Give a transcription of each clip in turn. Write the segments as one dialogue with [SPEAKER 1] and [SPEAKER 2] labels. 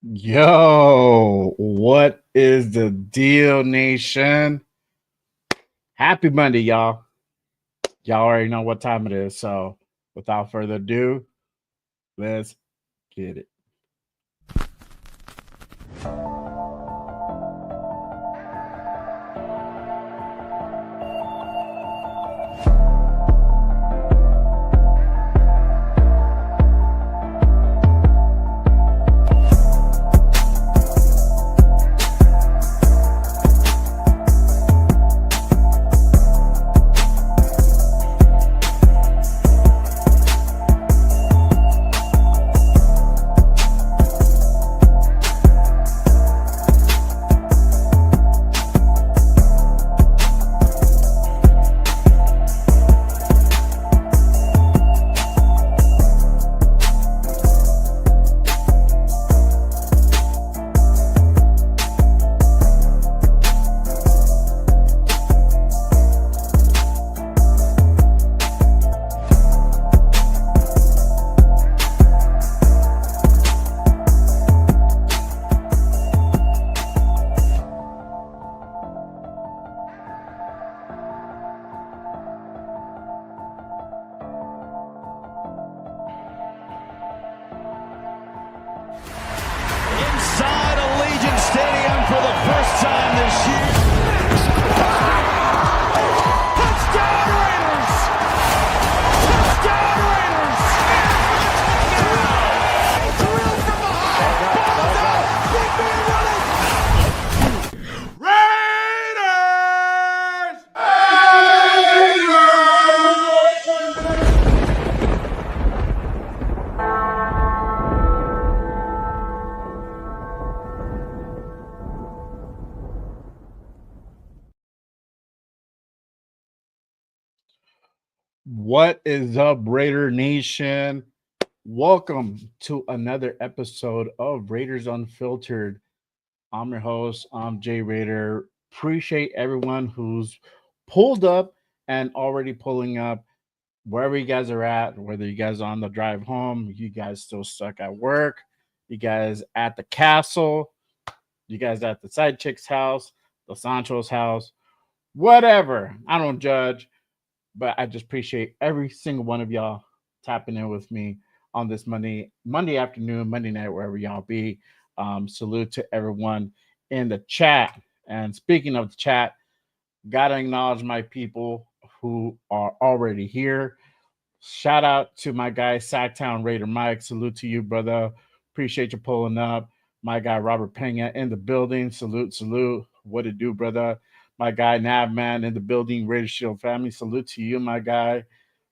[SPEAKER 1] Yo, what is the deal, nation? Happy Monday, y'all. Y'all already know what time it is. So, without further ado, let's get it.
[SPEAKER 2] Inside Allegiant Stadium for the first time this year. Touchdown Raiders! Touchdown Raiders! Drilled from behind. Ball's out. Big man running. Raiders!
[SPEAKER 1] What is up, Raider Nation? Welcome to another episode of Raiders Unfiltered. I'm your host, I'm Jay Raider. Appreciate everyone who's pulled up and already pulling up wherever you guys are at, whether you guys are on the drive home, you guys still stuck at work, you guys at the castle, you guys at the side chick's house, the Sancho's house, whatever. I don't judge, but I just appreciate every single one of y'all tapping in with me on this Monday afternoon, Monday night, wherever y'all be. Salute to everyone in the chat. And speaking of the chat, gotta acknowledge my people who are already here. Shout out to my guy Sacktown Raider Mike. Salute to you, brother. Appreciate you pulling up. My guy Robert Pena in the building. Salute, salute. What it do, brother? My guy Navman in the building. Raider Shield family. Salute to you, my guy.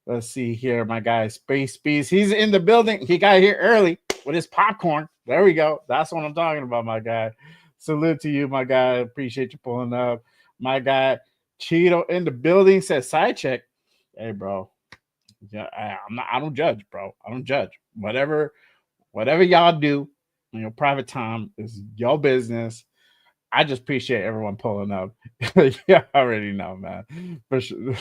[SPEAKER 1] Let's see here. My guy Space Beast. He's in the building. He got here early with his popcorn. There we go. That's what I'm talking about, my guy. Salute to you, my guy. Appreciate you pulling up. My guy Cheeto in the building says side check. Hey, bro. Yeah, I'm not. I don't judge, bro. I don't judge. Whatever y'all do in your private time is your business. I just appreciate everyone pulling up. Yeah, I already know, man. For sure,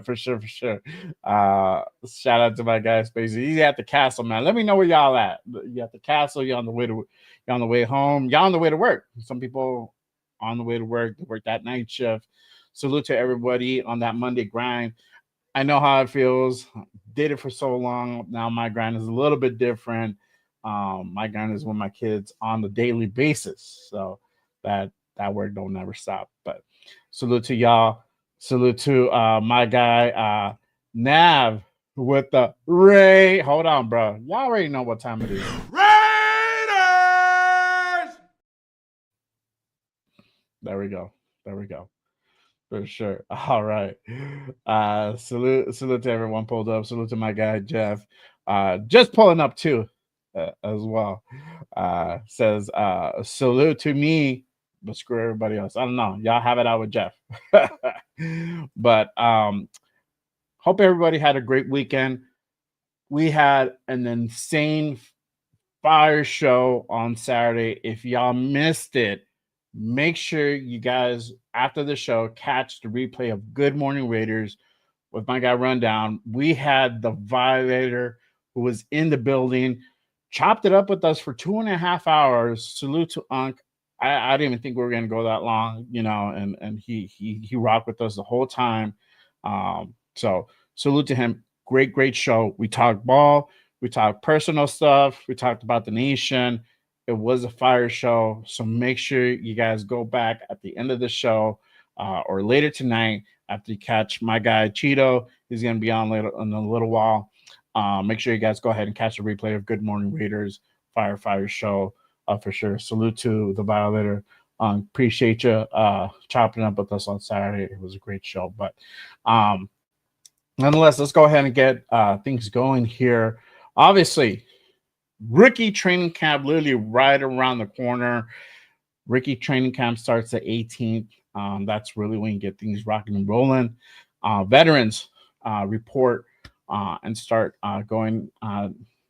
[SPEAKER 1] for sure, for sure. Shout out to my guy Spacey. He's at the castle, man. Let me know where y'all at. You at the castle. You're on the way to. You're on the way home. You're on the way to work. Some people on the way to work. They work that night shift. Salute to everybody on that Monday grind. I know how it feels. Did it for so long. Now my grind is a little bit different. My grind is with my kids on the daily basis. So that work don't never stop. But salute to y'all. Salute to my guy Nav with the Ray. Hold on, bro. Y'all already know what time it is.
[SPEAKER 2] Raiders!
[SPEAKER 1] There we go. There we go. For sure. All right. Salute to everyone pulled up. Salute to my guy Jeff. Just pulling up too, as well. Says salute to me, but screw everybody else. I don't know. Y'all have it out with Jeff. But hope everybody had a great weekend. We had an insane fire show on Saturday. If y'all missed it, make sure you guys after the show catch the replay of Good Morning Raiders with my guy Rundown. We had the Violator who was in the building chopped it up with us for 2.5 hours. Salute to Unc. I didn't even think we were gonna go that long, and he rocked with us the whole time. So salute to him. Great show. We talked ball, we talked personal stuff, we talked about the nation. It was a fire show. So make sure you guys go back at the end of the show or later tonight after you catch my guy Cheeto. He's gonna be on later in a little while. Make sure you guys go ahead and catch a replay of Good Morning Raiders Fire show for sure. Salute to the Violator. Appreciate you chopping up with us on Saturday. It was a great show. But nonetheless, let's go ahead and get things going here. Obviously, rookie training camp literally right around the corner. Rookie training camp starts the 18th. That's really when you get things rocking and rolling. Veterans report and start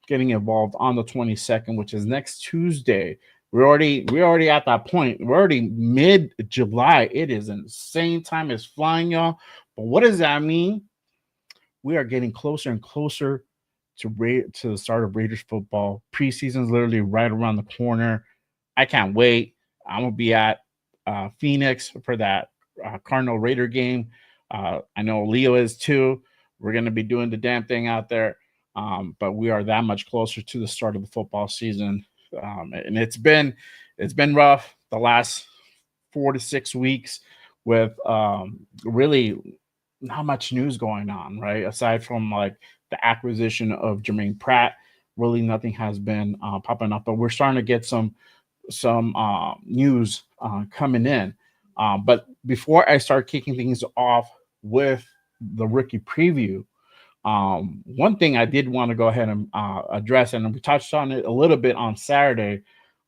[SPEAKER 1] getting involved on the 22nd, which is next Tuesday. We're already at that point. We're already mid-July. It is insane. Time is flying, y'all. But what does that mean? We are getting closer and closer to the start of Raiders football. Preseason's literally right around the corner. I can't wait. I'm gonna be at Phoenix for that Cardinal Raider game. I know Leo is too. We're gonna be doing the damn thing out there. But we are that much closer to the start of the football season, and it's been rough the last 4 to 6 weeks with really not much news going on, right? Aside from like the acquisition of Jermaine Pratt, really nothing has been popping up. But we're starting to get some news coming in. But before I start kicking things off with the rookie preview, one thing I did want to go ahead and address, and we touched on it a little bit on Saturday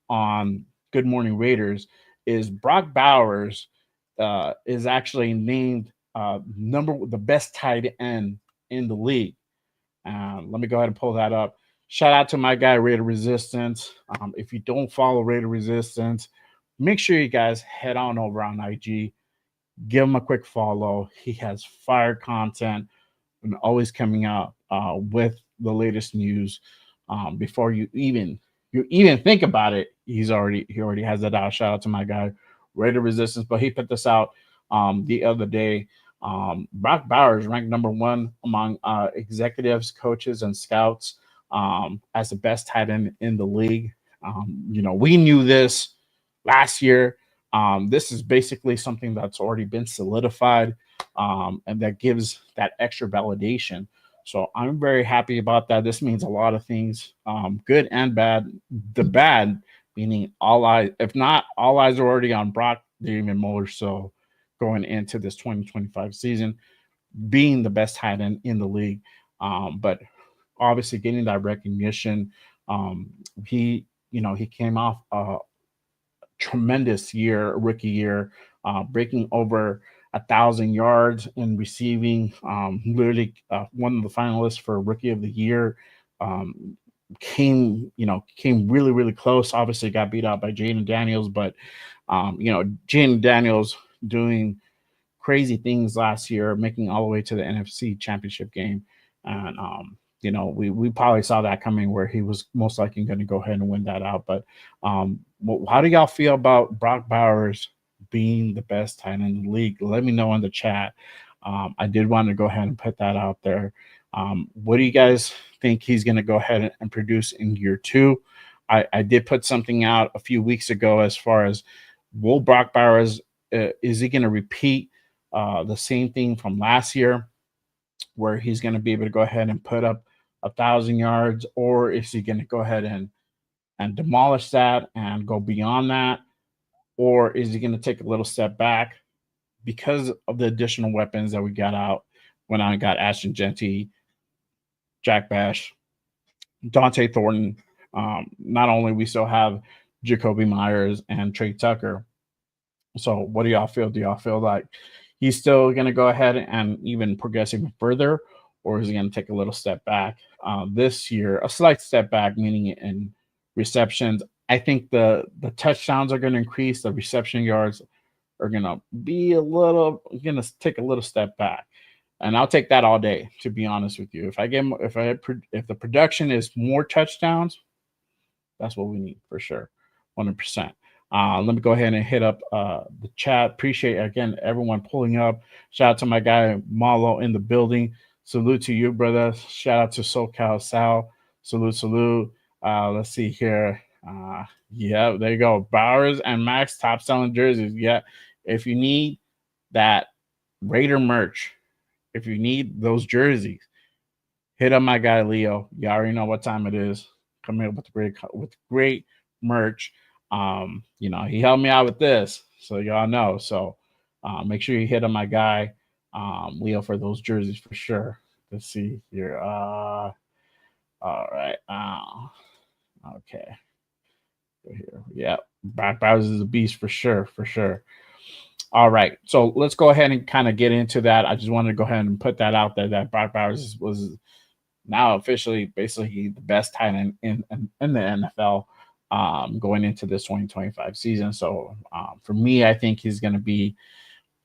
[SPEAKER 1] on Good Morning Raiders, is Brock Bowers is actually named the best tight end in the league. Let me go ahead and pull that up. Shout out to my guy Raider Resistance. If you don't follow Raider Resistance, make sure you guys head on over on IG. Give him a quick follow. He has fire content and always coming out with the latest news. Before you even think about it, he already has that out. Shout out to my guy Raider Resistance. But he put this out the other day. Brock Bowers ranked number 1 among executives, coaches, and scouts as the best tight end in the league. We knew this last year. This is basically something that's already been solidified, and that gives that extra validation. So I'm very happy about that. This means a lot of things, good and bad. The bad meaning all eyes, if not all eyes are already on Brock, they're even more so going into this 2025 season, being the best tight end in the league. But obviously getting that recognition, he came off a tremendous rookie year, breaking over 1,000 yards in receiving, literally one of the finalists for Rookie of the Year. Came really, really close. Obviously got beat out by Jaden Daniels, but Jaden Daniels doing crazy things last year, making all the way to the NFC Championship game. And we probably saw that coming, where he was most likely going to go ahead and win that out. But how do y'all feel about Brock Bowers being the best tight end in the league? Let me know in the chat. I did want to go ahead and put that out there. What do you guys think he's going to go ahead and produce in year 2? I did put something out a few weeks ago as far as, will Brock Bowers, is he going to repeat the same thing from last year, where he's going to be able to go ahead and put up 1,000 yards, or is he going to go ahead and demolish that and go beyond that? Or is he going to take a little step back because of the additional weapons that we got out when I got Ashton Genty, Jack Bash, Dante Thornton? Not only we still have Jacoby Myers and Trey Tucker. So what do y'all feel? Do y'all feel like he's still going to go ahead and even progress even further, or is he going to take a little step back this year? A slight step back, meaning in receptions. I think the touchdowns are going to increase. The reception yards are going to take a little step back, and I'll take that all day, to be honest with you. If the production is more touchdowns, That's what we need for sure, 100%. Let me go ahead and hit up the chat. Appreciate again everyone pulling up. Shout out to my guy Malo in the building. Salute to you, brother. Shout out to SoCal Sal. Salute, salute. Let's see here. Yeah, there you go. Bowers and Max top selling jerseys. Yeah, if you need that Raider merch, if you need those jerseys, hit up my guy Leo. You already know what time it is. Come here with great merch. He helped me out with this, so y'all know. So make sure you hit up my guy Leo for those jerseys for sure. Let's see here. All right. Okay. Here. Yeah. Brock Bowers is a beast for sure, for sure. All right. So let's go ahead and kind of get into that. I just wanted to go ahead and put that out there that Brock Bowers was now officially basically the best tight end in the NFL going into this 2025 season. So for me, I think he's going to be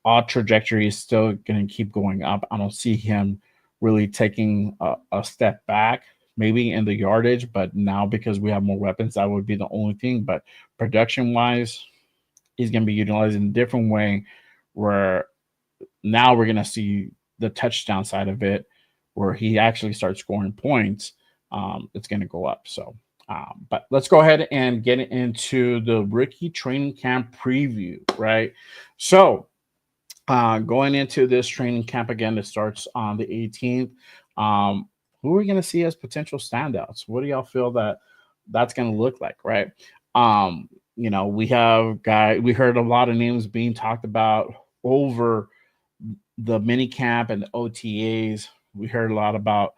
[SPEAKER 1] all trajectory is still going to keep going up. I don't see him really taking a step back, maybe in the yardage, but now because we have more weapons, that would be the only thing. But production wise, he's going to be utilized in a different way where now we're going to see the touchdown side of it where he actually starts scoring points. It's going to go up. So, but let's go ahead and get into the rookie training camp preview, right? So, going into this training camp again, it starts on the 18th. Who are we going to see as potential standouts? What do y'all feel that's going to look like, right? We heard a lot of names being talked about over the mini camp and the OTAs. We heard a lot about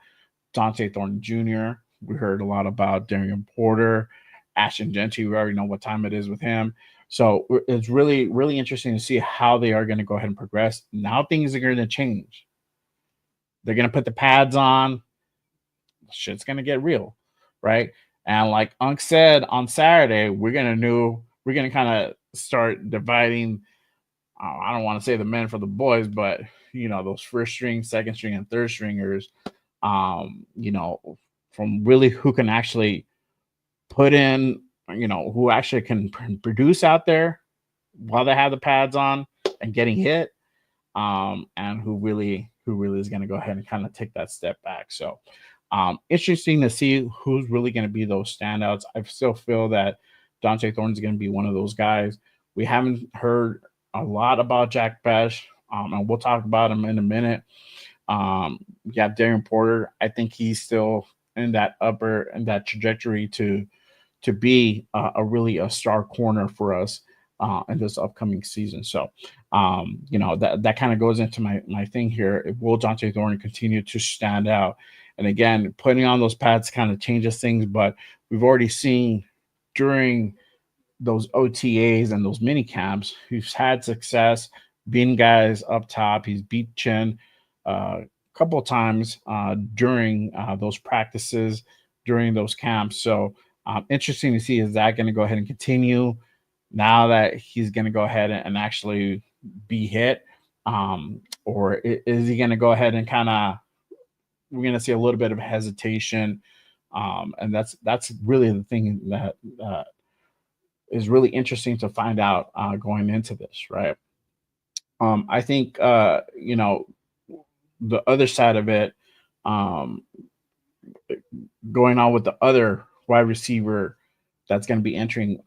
[SPEAKER 1] Dante Thornton Jr. We heard a lot about Darian Porter, Ashton Gentry. We already know what time it is with him. So it's really, really interesting to see how they are going to go ahead and progress. Now things are going to change. They're going to put the pads on. Shit's going to get real, right? And like Unc said on Saturday, we're going to kind of start dividing. I don't want to say the men for the boys, but those first string, second string, and third stringers. From really who can actually put in, who actually can produce out there while they have the pads on and getting hit, and who really is going to go ahead and kind of take that step back. So interesting to see who's really going to be those standouts. I still feel that Dante Thornton is going to be one of those guys. We haven't heard a lot about Jack Besh, and we'll talk about him in a minute. You have Darian Porter. I think he's still in that trajectory to be a star corner for us in this upcoming season. So, that kind of goes into my thing here. Will Dante Thornton continue to stand out? And again, putting on those pads kind of changes things, but we've already seen during those OTAs and those mini camps, he's had success beating guys up top. He's beat Chin a couple of times during those practices, during those camps. So interesting to see, is that going to go ahead and continue now that he's going to go ahead and actually be hit? Or is he going to go ahead and we're going to see a little bit of hesitation? And that's really the thing that is really interesting to find out going into this, right? I think, the other side of it, going on with the other wide receiver that's going to be entering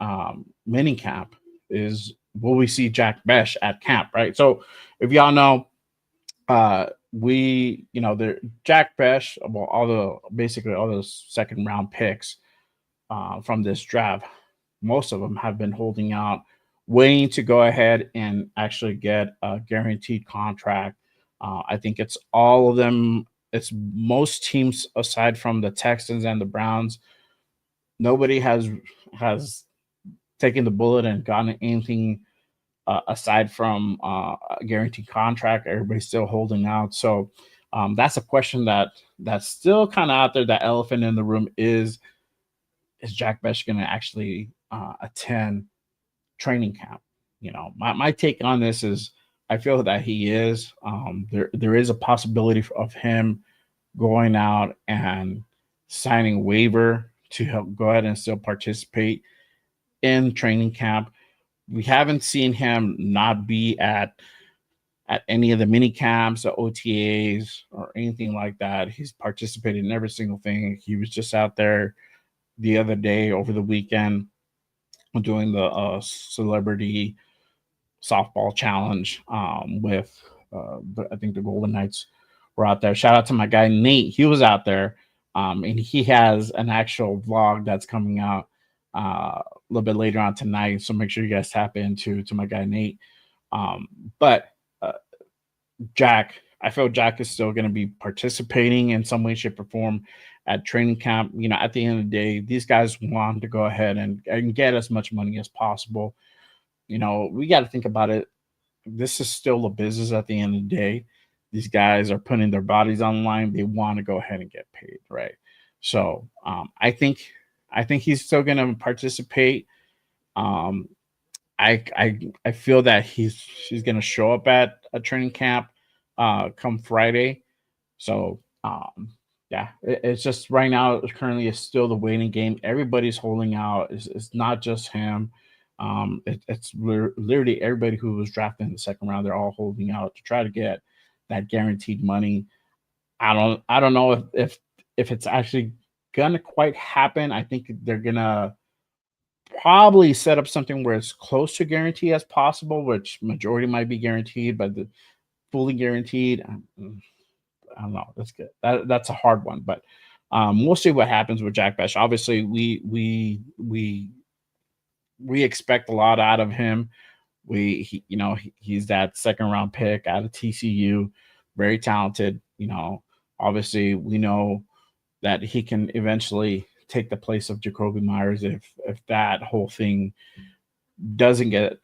[SPEAKER 1] mini camp is, will we see Jack Besh at camp, right? So if y'all know, Jack Besh, well, basically all those second round picks from this draft, most of them have been holding out, waiting to go ahead and actually get a guaranteed contract. I think it's all of them. It's most teams aside from the Texans and the Browns. Nobody has taken the bullet and gotten anything aside from a guaranteed contract. Everybody's still holding out. So that's a question that's still kind of out there. That elephant in the room is Jack Besh going to actually attend training camp? My take on this is I feel that he is. There is a possibility of him going out and signing waiver to help go ahead and still participate in training camp. We haven't seen him not be at any of the mini camps or OTAs or anything like that. He's participated in every single thing. He was just out there the other day over the weekend doing the celebrity softball challenge with I think the Golden Knights were out there. Shout out to my guy Nate. He was out there, and he has an actual vlog that's coming out a little bit later on tonight. So make sure you guys tap into to my guy Nate. But Jack, I feel Jack is still going to be participating in some way, shape, or form at training camp. You know, at the end of the day, these guys want to go ahead and get as much money as possible. You know, we got to think about it. This is still a business at the end of the day. These guys are putting their bodies on the line. They want to go ahead and get paid, right? So I think he's still going to participate. I feel that he's going to show up at a training camp come Friday. So yeah, it's just right now currently it's still the waiting game. Everybody's holding out. It's not just him. It's literally everybody who was drafted in the second round. They're all holding out to try to get that guaranteed money. I don't know if it's actually gonna quite happen. I think they're gonna probably set up something where it's close to guarantee as possible, which majority might be guaranteed, but the fully guaranteed, I don't know. That's good. That's a hard one, but we'll see what happens with Jack Besh. Obviously, we expect a lot out of him. He's that second round pick out of TCU, very talented. You know, obviously we know that he can eventually take the place of Jacoby Myers if that whole thing doesn't get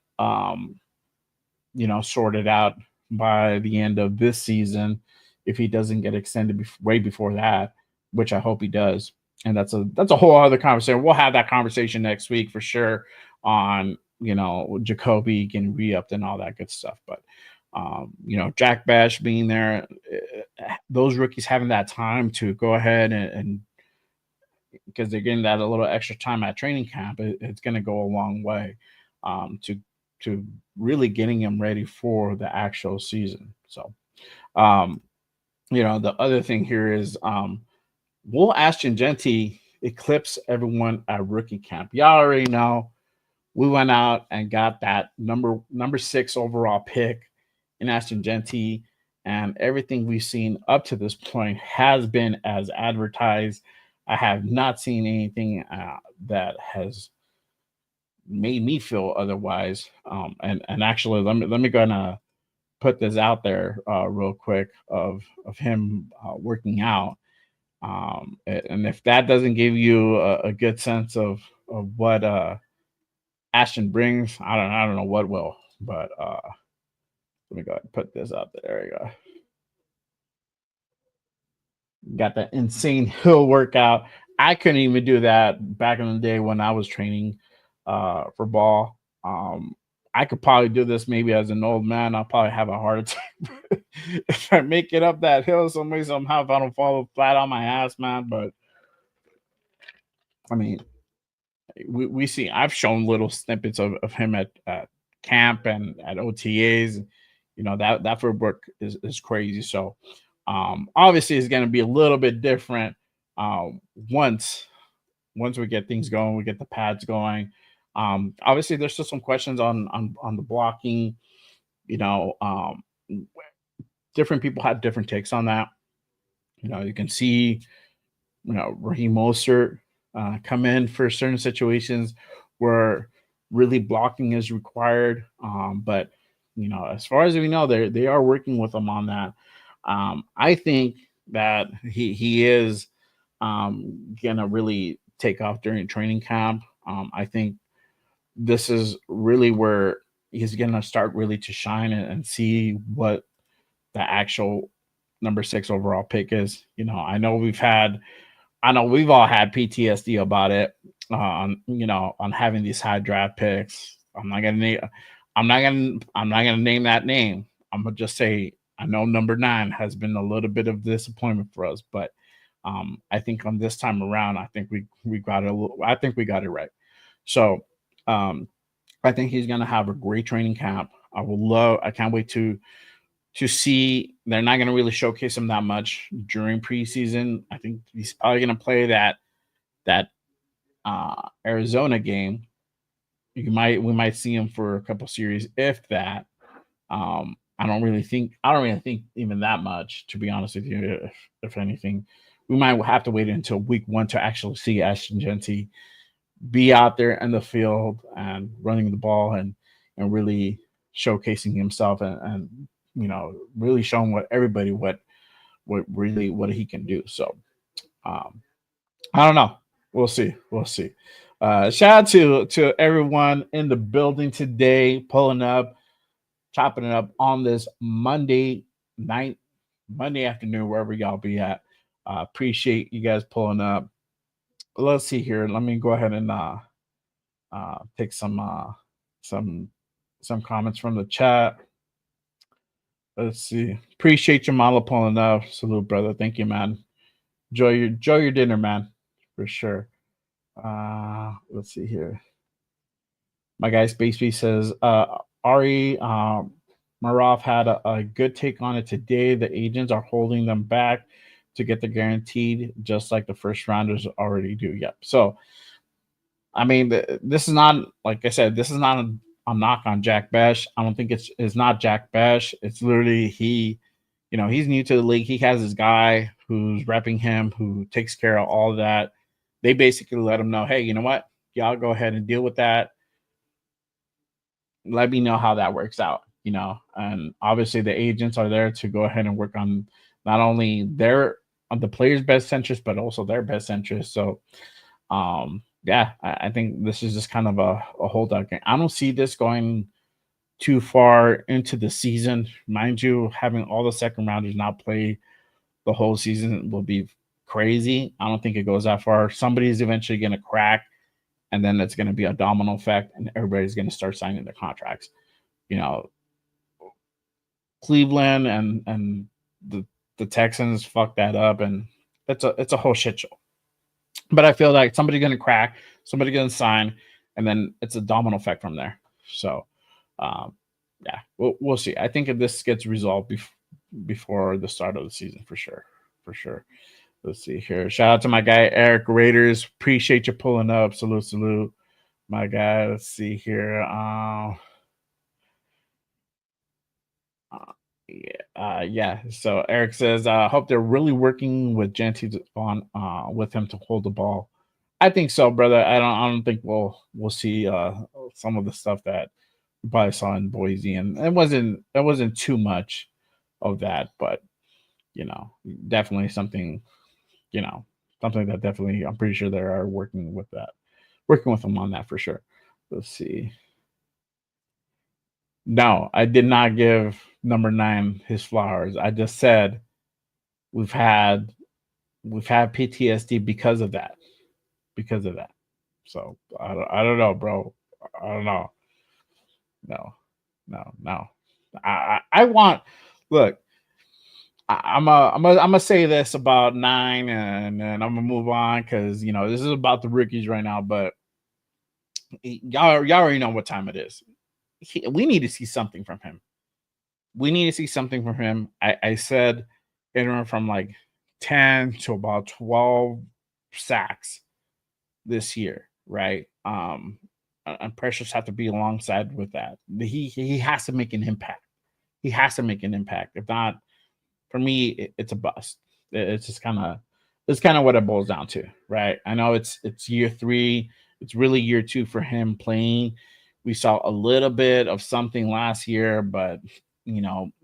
[SPEAKER 1] sorted out by the end of this season. If he doesn't get extended way before that, which I hope he does. And that's a whole other conversation. We'll have that conversation next week for sure on, Jacoby getting re-upped and all that good stuff. But, Jack Bash being there, those rookies having that time to go ahead and because they're getting that a little extra time at training camp, it's going to go a long way to really getting him ready for the actual season. So, the other thing here is will Ashton Genty eclipse everyone at rookie camp? Y'all already know we went out and got that number 6 overall pick in Ashton Genty, and everything we've seen up to this point has been as advertised. I have not seen anything that has made me feel otherwise. And actually, let me go and put this out there real quick of him working out. And if that doesn't give you a good sense of what Ashton brings, I don't know what will. But let me go ahead and put this out there. There you go. Got that insane hill workout. I couldn't even do that back in the day when I was training for ball. I could probably do this maybe as an old man. I'll probably have a heart attack if I make it up that hill somehow if I don't fall flat on my ass, man. But I mean, we see. I've shown little snippets of him at camp and at OTAs. That footwork is crazy. So obviously it's going to be a little bit different once we get things going, we get the pads going. Obviously there's still some questions on the blocking. Different people have different takes on that. You can see Raheem Mostert come in for certain situations where really blocking is required. But as far as we know, they are working with him on that. I think that he is gonna really take off during training camp. I think this is really where he's gonna start really to shine and see what the actual number 6 overall pick is. I know we've all had PTSD about it on having these high draft picks. I'm not gonna name that name. I'm gonna just say I know number 9 has been a little bit of disappointment for us, but I think on this time around, I think we got it. I think we got it right. So um, I think he's gonna have a great training camp. I can't wait to see. They're not gonna really showcase him that much during preseason. I think he's probably gonna play that Arizona game. We might see him for a couple series, if that. I don't really think even that much, to be honest with you. If anything, we might have to wait until week 1 to actually see Ashton Genty be out there in the field and running the ball and really showcasing himself and really showing what he can do. So um, I don't know. We'll see. We'll see. Shout out to everyone in the building today, pulling up, chopping it up on this Monday night, Monday afternoon, wherever y'all be at. Appreciate you guys pulling up. Let's see here. Let me go ahead and take some some comments from the chat. Let's see. Appreciate you, Mala, pulling up. Salute, brother. Thank you, man. Enjoy your dinner, man, for sure. Let's see here. My guy Spaceby says Ari Marov had a good take on it today. The agents are holding them back to get the guaranteed, just like the first rounders already do. Yep. So, I mean, this is not, like I said, this is not a knock on Jack Bash. I don't think it's not Jack Bash. It's literally he's new to the league. He has his guy who's repping him, who takes care of all of that. They basically let him know, hey, you know what? Y'all go ahead and deal with that. Let me know how that works out, and obviously the agents are there to go ahead and work on not only on the player's best interest, but also their best interest. So yeah, I think this is just kind of a holdout game. I don't see this going too far into the season. Mind you, having all the second rounders not play the whole season will be crazy. I don't think it goes that far. Somebody's eventually going to crack, and then it's going to be a domino effect, and everybody's going to start signing their contracts. Cleveland and the Texans fucked that up, and it's a whole shit show. But I feel like somebody's going to crack, somebody's going to sign, and then it's a domino effect from there. So, yeah, we'll see. I think if this gets resolved before the start of the season, for sure. Let's see here. Shout out to my guy Eric Raiders. Appreciate you pulling up. Salute, my guy. Let's see here. Yeah. So Eric says, hope they're really working with Genty on with him to hold the ball. I think so, brother. I don't think we'll see some of the stuff that we probably saw in Boise, and it wasn't too much of that, but definitely something, something that definitely I'm pretty sure they are working with them on that for sure. Let's see. No, I did not give number 9 his flowers. I just said we've had PTSD because of that. So I don't know, bro. I don't know. No. I want. Look, I'm gonna say this about 9, and I'm gonna move on because this is about the rookies right now. But y'all already know what time it is. We need to see something from him. I said anywhere from like 10 to about 12 sacks this year, right? And pressures have to be alongside with that. He has to make an impact. If not, for me, it's a bust. It's just kind of what it boils down to, right? I know it's year 3. It's really year 2 for him playing. We saw a little bit of something last year, but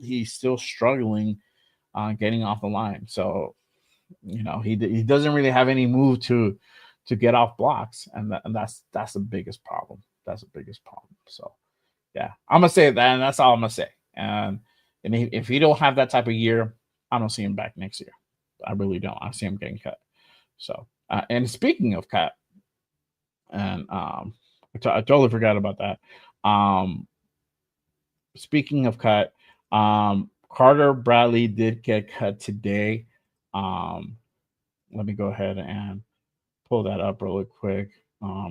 [SPEAKER 1] he's still struggling getting off the line. So he doesn't really have any move to get off blocks, and that's the biggest problem. So yeah, I'm gonna say that, and that's all I'm gonna say. And if he don't have that type of year, I don't see him back next year. I really don't. I see him getting cut. So and speaking of cut, and I totally forgot about that. Speaking of cut, Carter Bradley did get cut today. let me go ahead and pull that up really quick.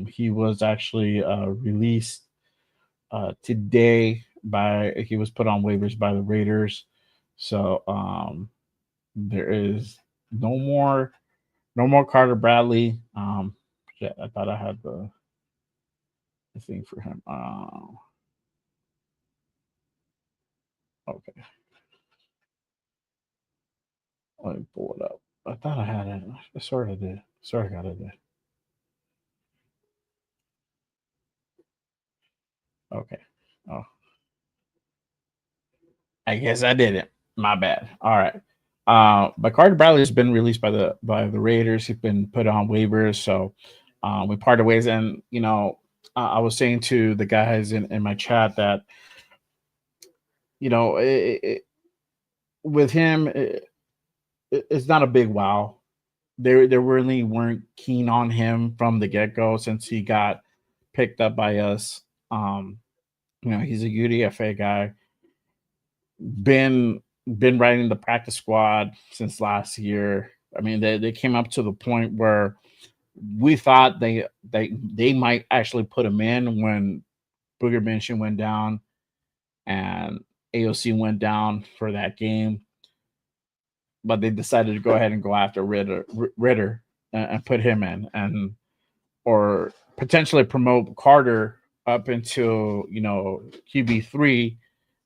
[SPEAKER 1] He was actually released today he was put on waivers by the Raiders. So there is no more Carter Bradley. Shit, I thought I had the thing for him. Okay, let me pull it up. I thought I had it. I sort of did. Sorry, I got it. There. Okay. Oh, I guess I did it. My bad. All right. But Carter Bradley has been released by the Raiders. He's been put on waivers, so we parted ways. And I was saying to the guys in my chat that with him, it's not a big wow. They really weren't keen on him from the get go since he got picked up by us. He's a UDFA guy. Been riding the practice squad since last year. I mean, they came up to the point where we thought they might actually put him in when Booger Minshew went down and AOC went down for that game, but they decided to go ahead and go after Ritter and put him in, and or potentially promote Carter up into QB3,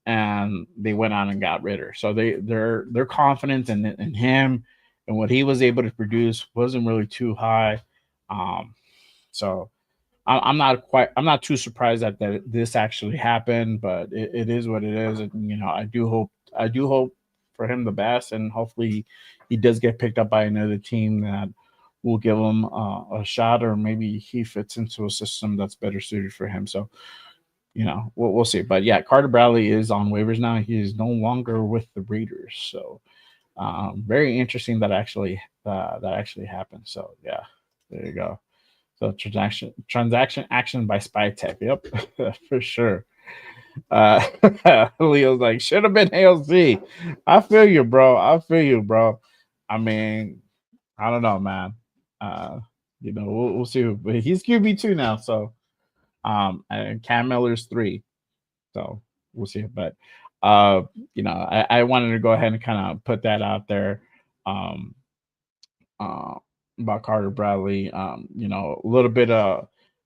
[SPEAKER 1] and they went on and got Ritter. So they're confident in him, and what he was able to produce wasn't really too high. So I'm not too surprised that this actually happened, but it is what it is. And, I do hope for him the best, and hopefully he does get picked up by another team that will give him a shot, or maybe he fits into a system that's better suited for him. So, we'll see. But yeah, Carter Bradley is on waivers now. He is no longer with the Raiders. So very interesting that actually happened. So yeah, there you go. So transaction action by Spy Tech. Yep, for sure. Leo's like, should have been ALC. I feel you, bro. I mean, I don't know, man. Uh, we'll see. But he's QB2 now, so and Cam Miller's 3. So we'll see. But I wanted to go ahead and kind of put that out there. Um, uh, about Carter Bradley. A little bit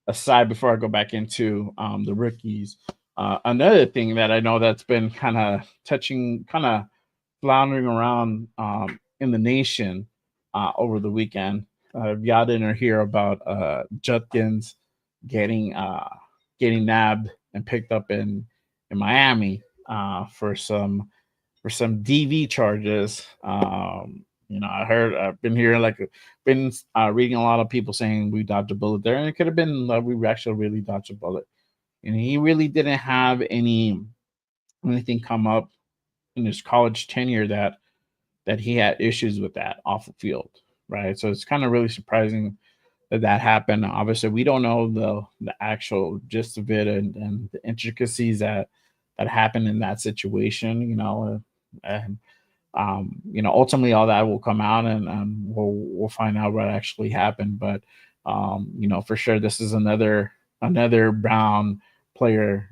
[SPEAKER 1] aside before I go back into the rookies. Another thing that I know that's been kind of floundering around in the nation over the weekend. Y'all didn't hear about Judkins getting nabbed and picked up in Miami for some DV charges. I've been hearing reading a lot of people saying we dodged a bullet there, and it could have been we actually really dodged a bullet. And he really didn't have anything come up in his college tenure that he had issues with that off the field, right? So it's kind of really surprising that happened. Obviously, we don't know the actual gist of it and the intricacies that happened in that situation, and ultimately all that will come out, and we'll find out what actually happened. But for sure, this is another Brown player,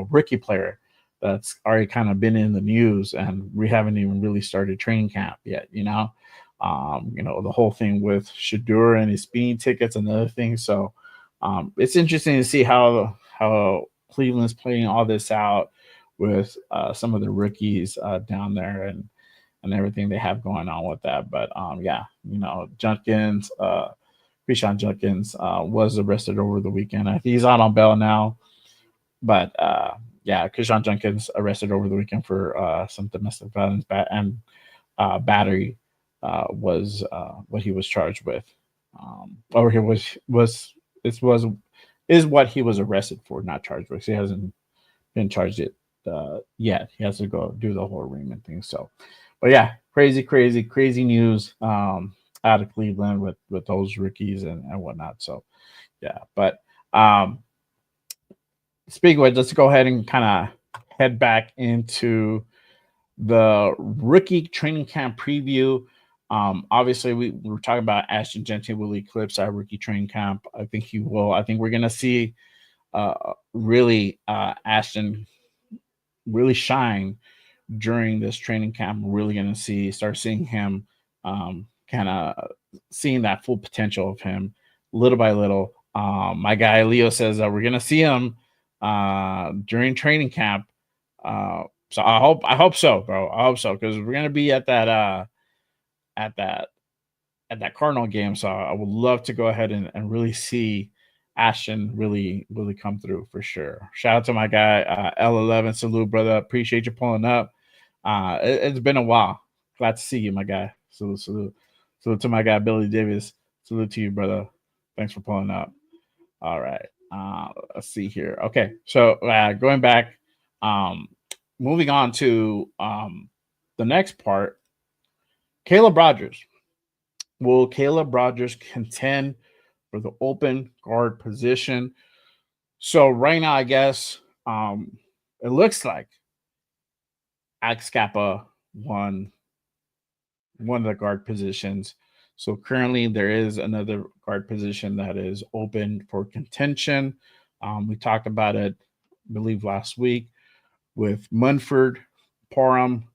[SPEAKER 1] rookie player that's already kind of been in the news, and we haven't even really started training camp yet. The whole thing with Shadur and his speeding tickets and other things. So it's interesting to see how Cleveland's playing all this out with some of the rookies down there and everything they have going on with that. But Judkins, Krishan Judkins was arrested over the weekend. I think he's out on bail now. But Krishan Judkins arrested over the weekend for some domestic violence and battery was what he was charged with. Or he is what he was arrested for, not charged with. He hasn't been charged yet. He has to go do the whole arraignment thing. So, but yeah, crazy news out of Cleveland with those rookies and whatnot. So yeah, but speaking of which, let's go ahead and kind of head back into the rookie training camp preview. Obviously, we were talking about Ashton Genty will eclipse our rookie training camp. I think he will. I think we're going to see really Ashton really shine during this training camp. We're really going to start seeing him kind of seeing that full potential of him little by little. My guy Leo says that we're going to see him during training camp. So I hope so, bro. I hope so, because we're going to be at at that Cardinal game. So I would love to go ahead and really see Ashton really come through for sure. Shout out to my guy L11. Salute, brother. Appreciate you pulling up. It's been a while. Glad to see you, my guy. Salute to my guy Billy Davis. Salute to you, brother. Thanks for pulling up. All right. Let's see here. Okay, so going back, moving on to the next part. Caleb Rogers. Will Caleb Rogers contend for the open guard position? So right now, I guess it looks like Alex Kappa won one of the guard positions. So currently, there is another guard position that is open for contention. We talked about it, I believe, last week with Munford, Parham,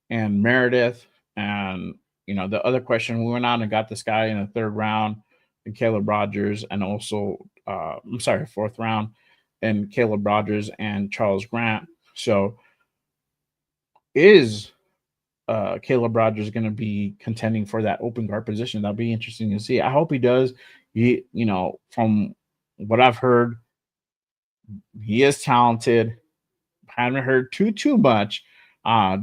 [SPEAKER 1] and Meredith. And the other question, we went out and got this guy in the third round, and Caleb Rogers, and also fourth round, and Caleb Rogers and Charles Grant. So is Caleb Rogers going to be contending for that open guard position? That'll be interesting to see. I hope he does. From what I've heard, he is talented. Haven't heard too much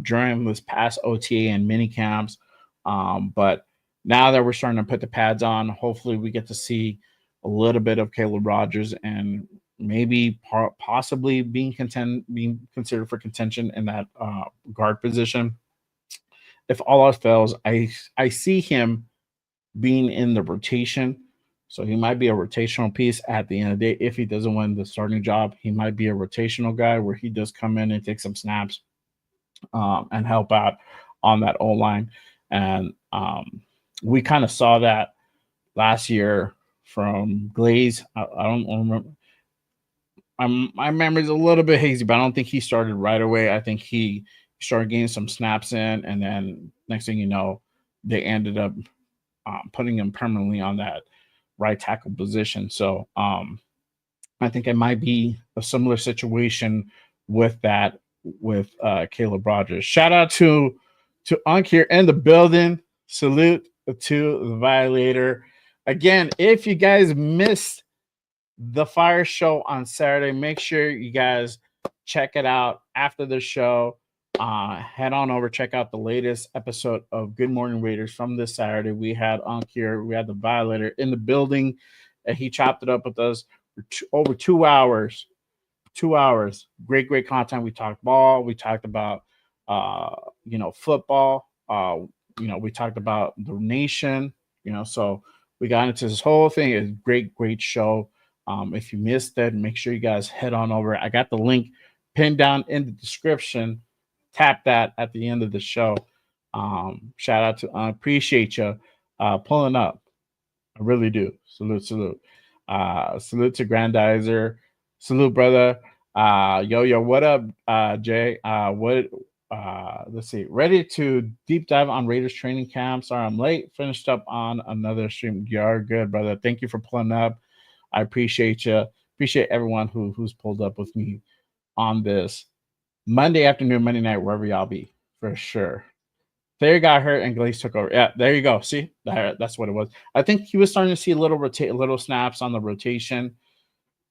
[SPEAKER 1] during this past OTA and mini camps, but now that we're starting to put the pads on, hopefully we get to see a little bit of Caleb Rogers and maybe possibly being considered for contention in that guard position. If all else fails, I see him being in the rotation. So he might be a rotational piece at the end of the day. If he doesn't win the starting job, he might be a rotational guy where he does come in and take some snaps and help out on that O line. And we kind of saw that last year from Glaze. I don't remember. My memory's a little bit hazy, but I don't think he started right away. I think he started getting some snaps in, and then next thing you know, they ended up putting him permanently on that right tackle position. So I think it might be a similar situation with Caleb Rogers. Shout out to Unk here in the building. Salute to the Violator. Again, if you guys missed the Fire Show on Saturday, make sure you guys check it out after the show. Head on over, check out the latest episode of Good Morning Raiders from this Saturday. We had Unk here, we had the Violator in the building, and he chopped it up with us for over 2 hours. 2 hours, great content. We talked ball, we talked about football, we talked about the nation, so we got into this whole thing. It's great show. If you missed it, make sure you guys head on over. I got the link pinned down in the description. Tap that at the end of the show. Shout out to appreciate you pulling up. I really do. Salute. Salute to Grandizer. Salute, brother. Yo, what up, Jay? Let's see. Ready to deep dive on Raiders training camp. Sorry, I'm late. Finished up on another stream. You're good, brother. Thank you for pulling up. I appreciate you. Appreciate everyone who's pulled up with me on this Monday afternoon, Monday night, wherever y'all be, for sure. Thayer got hurt and Glaze took over. Yeah, there you go. See, that's what it was. I think he was starting to see little snaps on the rotation.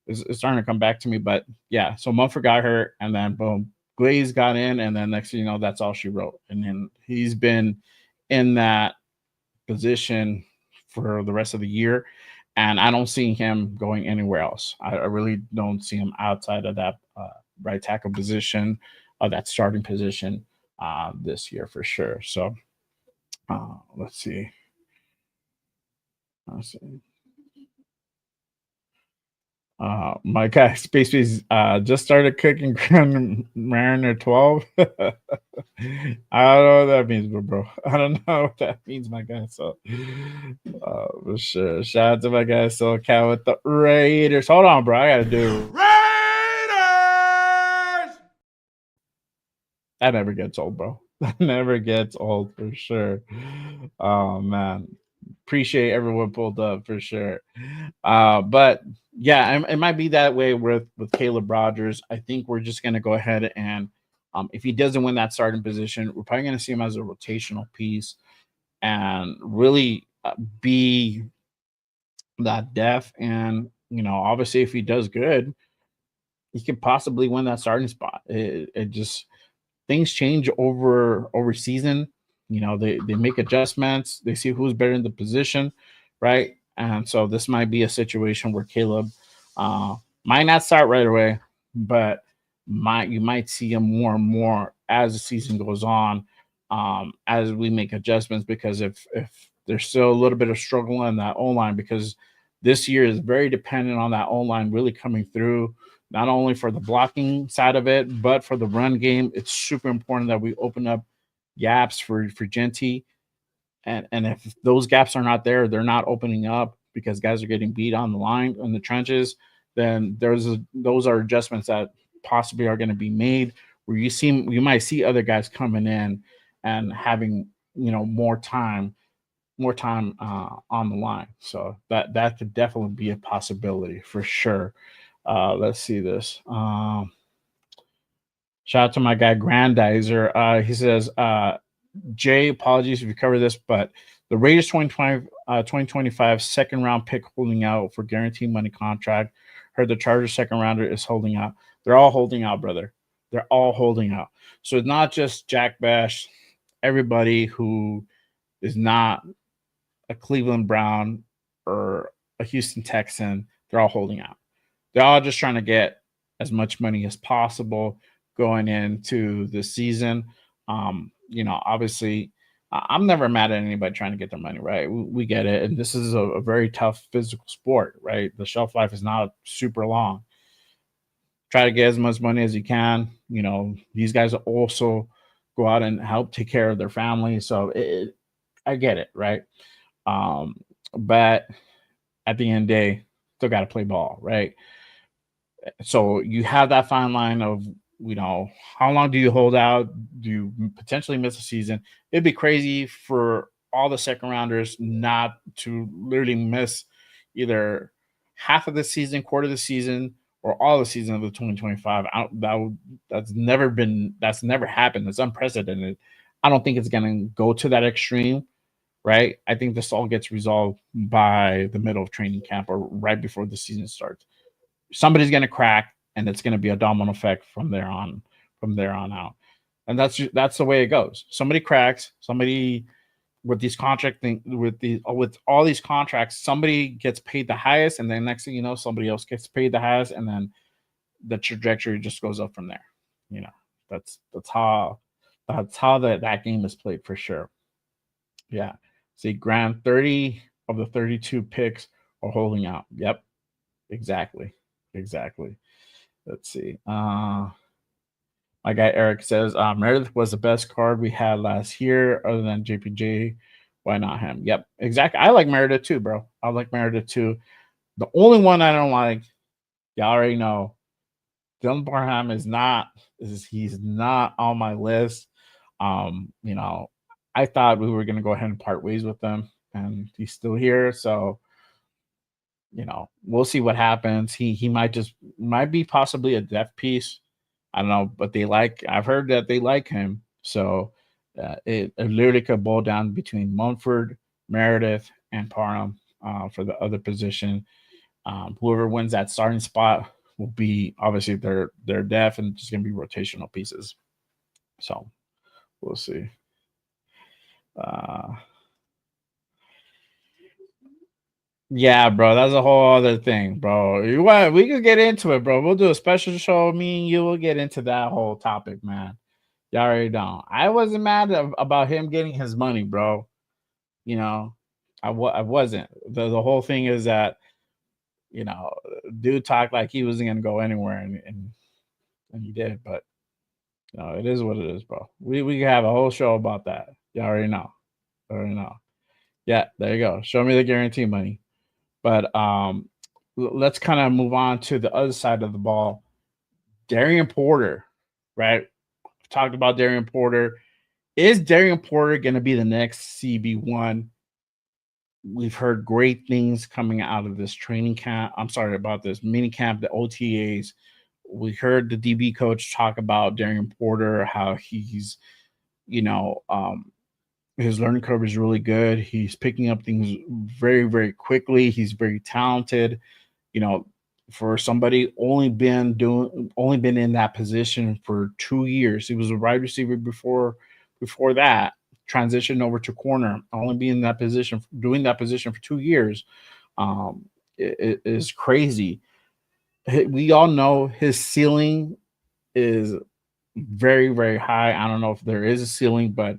[SPEAKER 1] It's starting to come back to me, but yeah. So Mumford got hurt, and then boom, Glaze got in, and then next thing you know, that's all she wrote. And then he's been in that position for the rest of the year, and I don't see him going anywhere else. I really don't see him outside of that right tackle position, that starting position this year for sure. So let's see. My guy Space Beast just started cooking Grand Mariner 12. I don't know what that means, bro. I don't know what that means, my guy. So, for sure. Shout out to my guy SoCal with the Raiders. Hold on, bro. I gotta do.
[SPEAKER 2] Raiders!
[SPEAKER 1] That never gets old, bro. That never gets old for sure. Oh man, appreciate everyone pulled up for sure. But yeah, it might be that way with Caleb Rogers. I think we're just gonna go ahead and if he doesn't win that starting position, we're probably gonna see him as a rotational piece and really be that depth. And obviously, if he does good, he could possibly win that starting spot. It just things change over season. They make adjustments. They see who's better in the position, right? And so this might be a situation where Caleb might not start right away, but you might see him more and more as the season goes on, as we make adjustments. Because if there's still a little bit of struggle in that O line, because this year is very dependent on that O line really coming through, not only for the blocking side of it, but for the run game. It's super important that we open up gaps for Genty. And if those gaps are not there, they're not opening up because guys are getting beat on the line in the trenches, then those are adjustments that possibly are going to be made where you might see other guys coming in and having more time on the line. So that could definitely be a possibility for sure. Let's see this. Shout out to my guy Grandizer. He says, Jay, apologies if you cover this, but the Raiders 2025 second round pick holding out for guaranteed money contract. Heard the Chargers second rounder is holding out. They're all holding out, brother. They're all holding out. So it's not just Jack Bash. Everybody who is not a Cleveland Brown or a Houston Texan, they're all holding out. They're all just trying to get as much money as possible going into the season. Obviously, I'm never mad at anybody trying to get their money, right? We get it. And this is a very tough physical sport, right? The shelf life is not super long. Try to get as much money as you can. These guys also go out and help take care of their family. So I get it, right? But at the end of the day, still got to play ball, right? So you have that fine line of, how long do you hold out? Do you potentially miss a season? It'd be crazy for all the second rounders not to literally miss either half of the season, quarter of the season, or all the season of the 2025. That's never happened. It's unprecedented. I don't think it's going to go to that extreme, right? I think this all gets resolved by the middle of training camp or right before the season starts. Somebody's going to crack, and it's going to be a domino effect from there on out. And that's the way it goes. Somebody cracks, somebody with these with all these contracts, somebody gets paid the highest, and then next thing you know, somebody else gets paid the highest, and then the trajectory just goes up from there. That's how that game is played for sure. Yeah. See, Grant, 30 of the 32 picks are holding out. Yep. Exactly. Let's see. My guy Eric says Meredith was the best card we had last year, other than JPJ. Why not him? Yep, exactly. I like Meredith too, bro. I like Meredith too. The only one I don't like, y'all already know, Dylan Barham he's not on my list. I thought we were gonna go ahead and part ways with him, and he's still here. So we'll see what happens. He might be possibly a depth piece. I don't know, but I've heard that they like him. So it literally could boil down between Mumford, Meredith, and Parham for the other position. Whoever wins that starting spot will be obviously they're depth and just gonna be rotational pieces. So we'll see. Yeah, bro, that's a whole other thing, bro. We could get into it, bro. We'll do a special show. Me and you will get into that whole topic, man. You already know. I wasn't mad about him getting his money, bro. I wasn't. The whole thing is that You know, dude talked like he wasn't gonna go anywhere, and he did. But it is what it is, bro. We can have a whole show about that. You already know. Already know. Yeah, there you go. Show me the guarantee money. But let's kind of move on to the other side of the ball. Darian Porter, right? Talked about Darian Porter. Is Darian Porter going to be the next CB1? We've heard great things coming out of this training camp. I'm sorry about this mini camp, the OTAs. We heard the DB coach talk about Darian Porter, how he's, you know, his learning curve is really good. He's picking up things very, very quickly. He's very talented. You know, for somebody only been in that position for 2 years. He was a wide receiver before that, transitioned over to corner, only being in that position, doing that position for 2 years. It is crazy. We all know his ceiling is very, very high. I don't know if there is a ceiling, but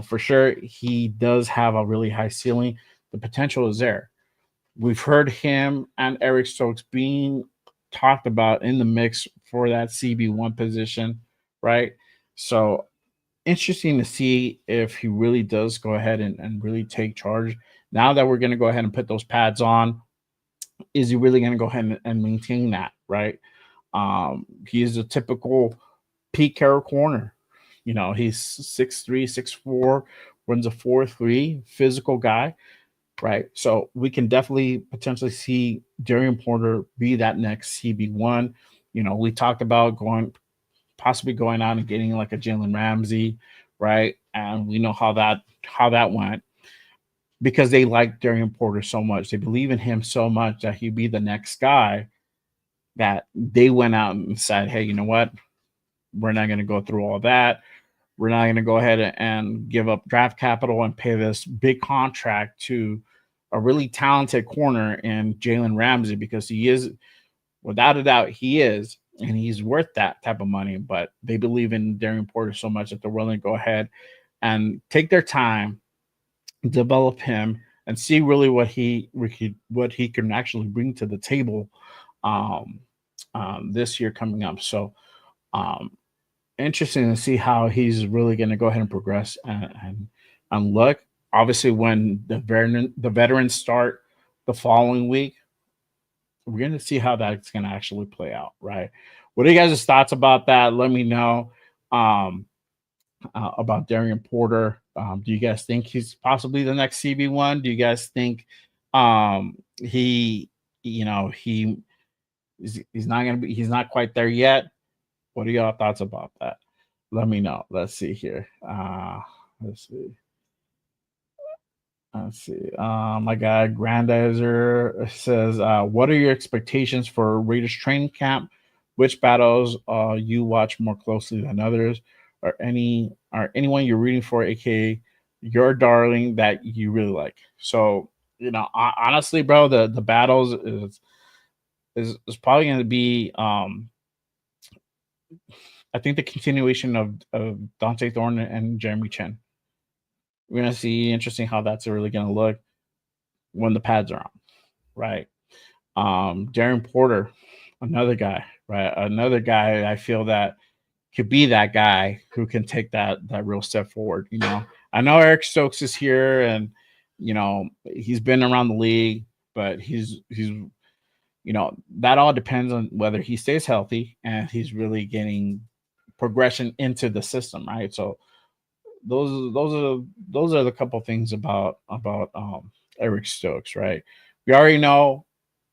[SPEAKER 1] for sure he does have a really high ceiling. The potential is there. We've heard him and Eric Stokes being talked about in the mix for that CB1 position, right? So interesting to see if he really does go ahead and really take charge. Now that we're going to go ahead and put those pads on, is he really going to go ahead and maintain that, right? He is a typical Pete Carroll corner. He's 6'3", 6'4", runs a 4.3, physical guy, right? So we can definitely potentially see Darian Porter be that next CB1. We talked about possibly going out and getting like a Jalen Ramsey, right? And we know how that went because they like Darian Porter so much. They believe in him so much that he'd be the next guy that they went out and said, hey, you know what? We're not going to go through all that. We're not going to go ahead and give up draft capital and pay this big contract to a really talented corner in Jalen Ramsey because he is, without a doubt, he is, and he's worth that type of money. But they believe in Darian Porter so much that they're willing to go ahead and take their time, develop him, and see really what he can actually bring to the table this year coming up. So interesting to see how he's really going to go ahead and progress and look. Obviously, when the veterans start the following week, we're going to see how that's going to actually play out, right? What are you guys' thoughts about that? Let me know about Darian Porter. Do you guys think he's possibly the next CB1? Do you guys think he's not quite there yet? What are y'all thoughts about that? Let me know. Let's see here. Let's see. My guy Grandizer says, "What are your expectations for Raiders training camp? Which battles you watch more closely than others? Or anyone you're rooting for, aka your darling that you really like?" So honestly, bro, the battles is probably going to be I think the continuation of Dante Thorne and Jeremy Chen. We're going to see interesting how that's really going to look when the pads are on, right? Darren Porter, another guy, right? Another guy I feel that could be that guy who can take that real step forward. I know Eric Stokes is here and he's been around the league, but he's that all depends on whether he stays healthy and he's really getting progression into the system, right? So those are the couple things about Eric Stokes, right? We already know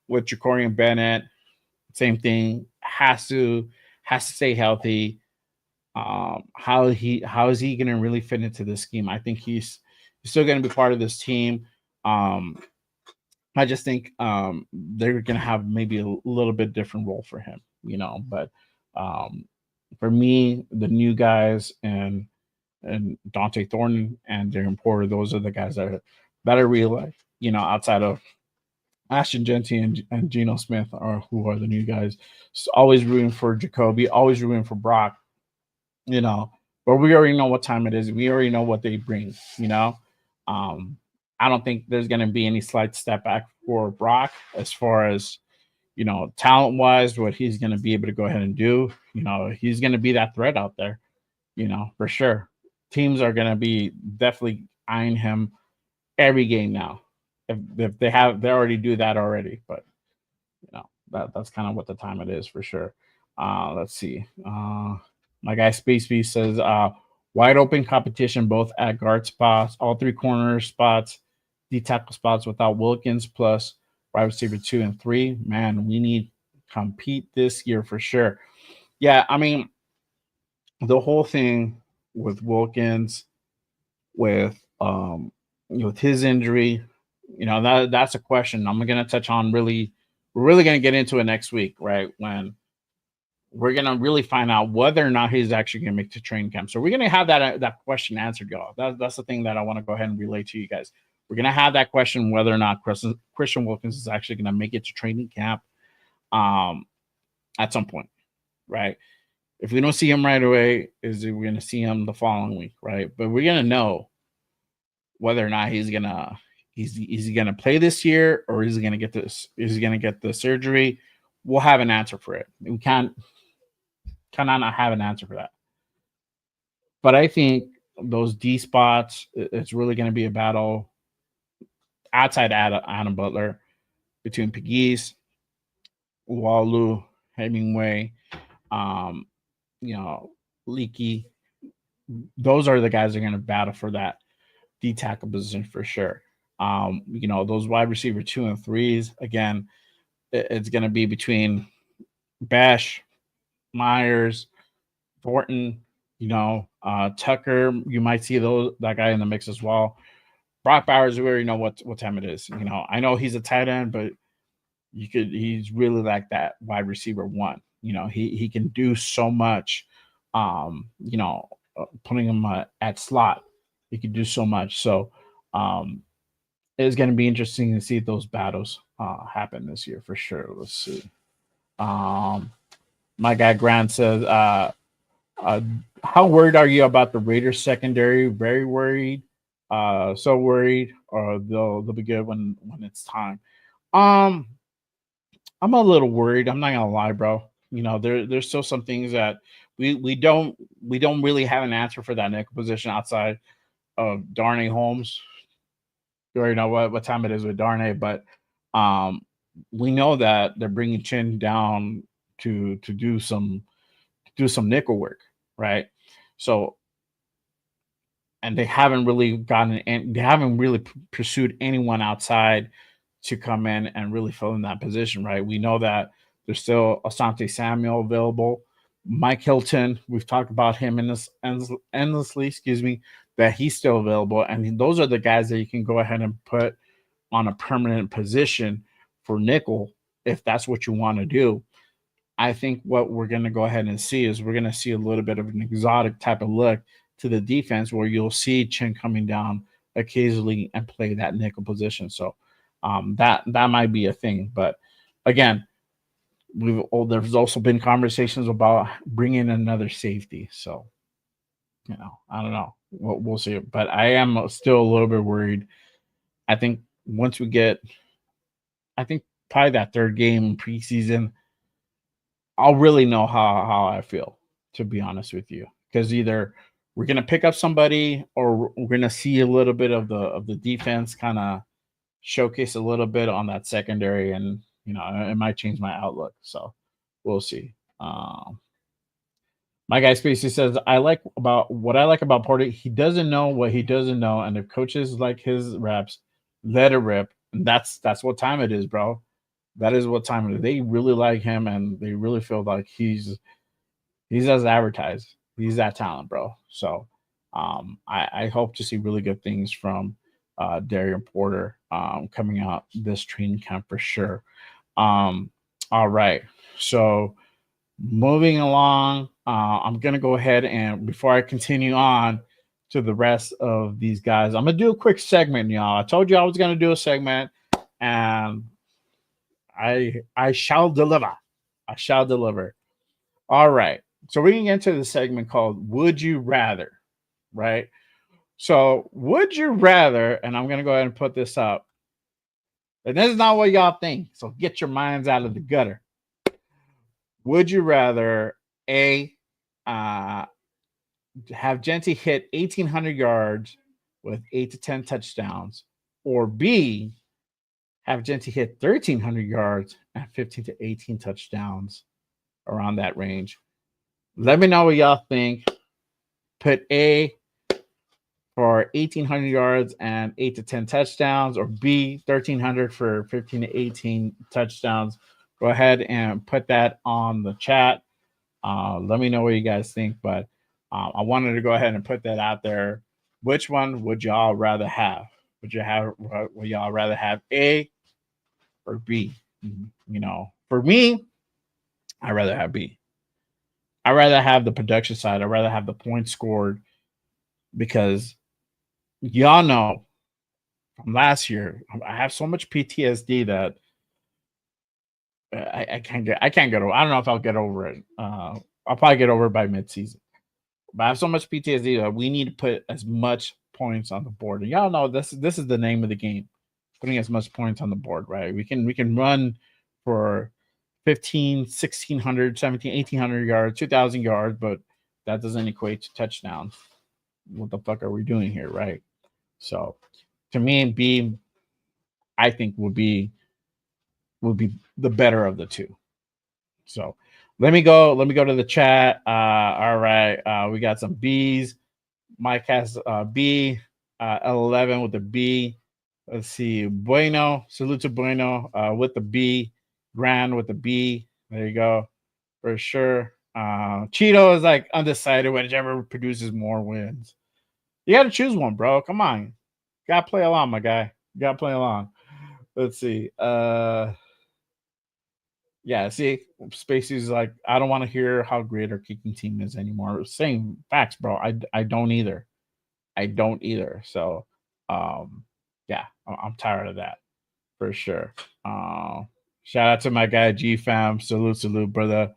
[SPEAKER 1] with Jacorian Bennett, same thing, has to stay healthy. How is he going to really fit into this scheme? I think he's still going to be part of this team. I just think they're going to have maybe a little bit different role for him, But for me, the new guys and Dante Thornton and Darren Porter, those are the guys that I really like. Outside of Ashton Genty and Geno Smith are who are the new guys. So always rooting for Jacoby, always rooting for Brock. But we already know what time it is. We already know what they bring. I don't think there's going to be any slight step back for Brock as far as, talent wise, what he's going to be able to go ahead and do. He's going to be that threat out there, for sure. Teams are going to be definitely eyeing him every game now. If they already do that already, but that's kind of what the time it is for sure. Let's see. My guy Space Beast says wide open competition both at guard spots, all three corner spots, D tackle spots without Wilkins plus wide receiver 2 and 3. Man, we need compete this year for sure. Yeah, I mean the whole thing with Wilkins, with with his injury, that's a question I'm gonna touch on really. We're really gonna get into it next week, right? When we're gonna really find out whether or not he's actually gonna make the training camp. So we're gonna have that question answered, y'all. That's the thing that I want to go ahead and relay to you guys. We're gonna have that question whether or not Christian Wilkins is actually gonna make it to training camp at some point, right? If we don't see him right away, we're gonna see him the following week, right? But we're gonna know whether or not he's he gonna play this year, or is he gonna get this? Is he gonna get the surgery? We'll have an answer for it. We cannot not have an answer for that. But I think those D spots, it's really going to be a battle outside Adam Butler between Pegues, Walu, Hemingway, um, Leaky. Those are the guys that are going to battle for that D tackle position for sure. Those wide receiver 2 and 3s, again, it's going to be between Bash, Myers, Thornton, Tucker. You might see that guy in the mix as well. Brock Bowers, we already know what time it is. I know he's a tight end, but he's really like that wide receiver 1. He can do so much. Putting him at slot, he can do so much. So it's going to be interesting to see those battles happen this year for sure. Let's see. My guy Grant says, how worried are you about the Raiders secondary? Very worried. So worried, or they'll be good when it's time. I'm a little worried. I'm not gonna lie, bro. There's still some things that we don't really have an answer for that nickel position outside of Darnay Holmes. You already know what time it is with Darnay, but we know that they're bringing Chin down to do some nickel work, right? So, and they haven't really pursued anyone outside to come in and really fill in that position, right? We know that there's still Asante Samuel available. Mike Hilton, we've talked about him in this endlessly, that he's still available. And those are the guys that you can go ahead and put on a permanent position for nickel if that's what you want to do. I think what we're going to go ahead and see is we're going to see a little bit of an exotic type of look to the defense where you'll see Chin coming down occasionally and play that nickel position. So that might be a thing. But again, there's also been conversations about bringing another safety. So, I don't know. We'll see. But I am still a little bit worried. I think once we get, probably that third game in preseason, I'll really know how I feel, to be honest with you. Because either we're going to pick up somebody or we're going to see a little bit of the defense kind of showcase a little bit on that secondary, and it might change my outlook. So we'll see. My guy Spacey says, what I like about Porter, he doesn't know what he doesn't know, and if coaches like his reps, let it rip. And that's what time it is, bro. That is what time it is. They really like him, and they really feel like he's as advertised. He's that talent, bro. So I hope to see really good things from Darian Porter coming out this training camp for sure. All right. So moving along, I'm going to go ahead and before I continue on to the rest of these guys, I'm going to do a quick segment, y'all. I told you I was going to do a segment, and I shall deliver. I shall deliver. All right. So we're going to get into the segment called Would You Rather, right? So, would you rather, and I'm going to go ahead and put this up, and this is not what y'all think, so get your minds out of the gutter. Would you rather A, uh, have Genty hit 1,800 yards with 8 to 10 touchdowns, or B, have Genty hit 1,300 yards and 15 to 18 touchdowns around that range? Let me know what y'all think. Put A for 1,800 yards and 8 to 10 touchdowns, or B, 1,300 for 15 to 18 touchdowns. Go ahead and put that on the chat. Let me know what you guys think, but I wanted to go ahead and put that out there. Which one would y'all rather have? Would y'all rather have A or B? You know, for me, I'd rather have B. I'd rather have the production side. I'd rather have the points scored, because y'all know from last year, I have so much PTSD that I can't get over. I don't know if I'll get over it. I'll probably get over it by midseason. But I have so much PTSD that we need to put as much points on the board. And y'all know this is the name of the game. Putting as much points on the board, right? We can run for 15, 1,600, 17, 1,800 yards, 2,000 yards, but that doesn't equate to touchdowns. What the fuck are we doing here, right? So to me, B, I think would be the better of the two. So let me go to the chat. All right. We got some B's. Mike has B, L11 with the B. Let's see. Bueno, salute to Bueno with the B. Grand with the B. There you go. For sure. Cheeto is like undecided, whichever produces more wins. You got to choose one, bro. Come on. Got to play along, my guy. Got to play along. Let's see. Yeah, see, Spacey's like, I don't want to hear how great our kicking team is anymore. Same facts, bro. I don't either. I don't either. So, yeah, I'm tired of that for sure. Shout out to my guy G Fam. Salute, brother.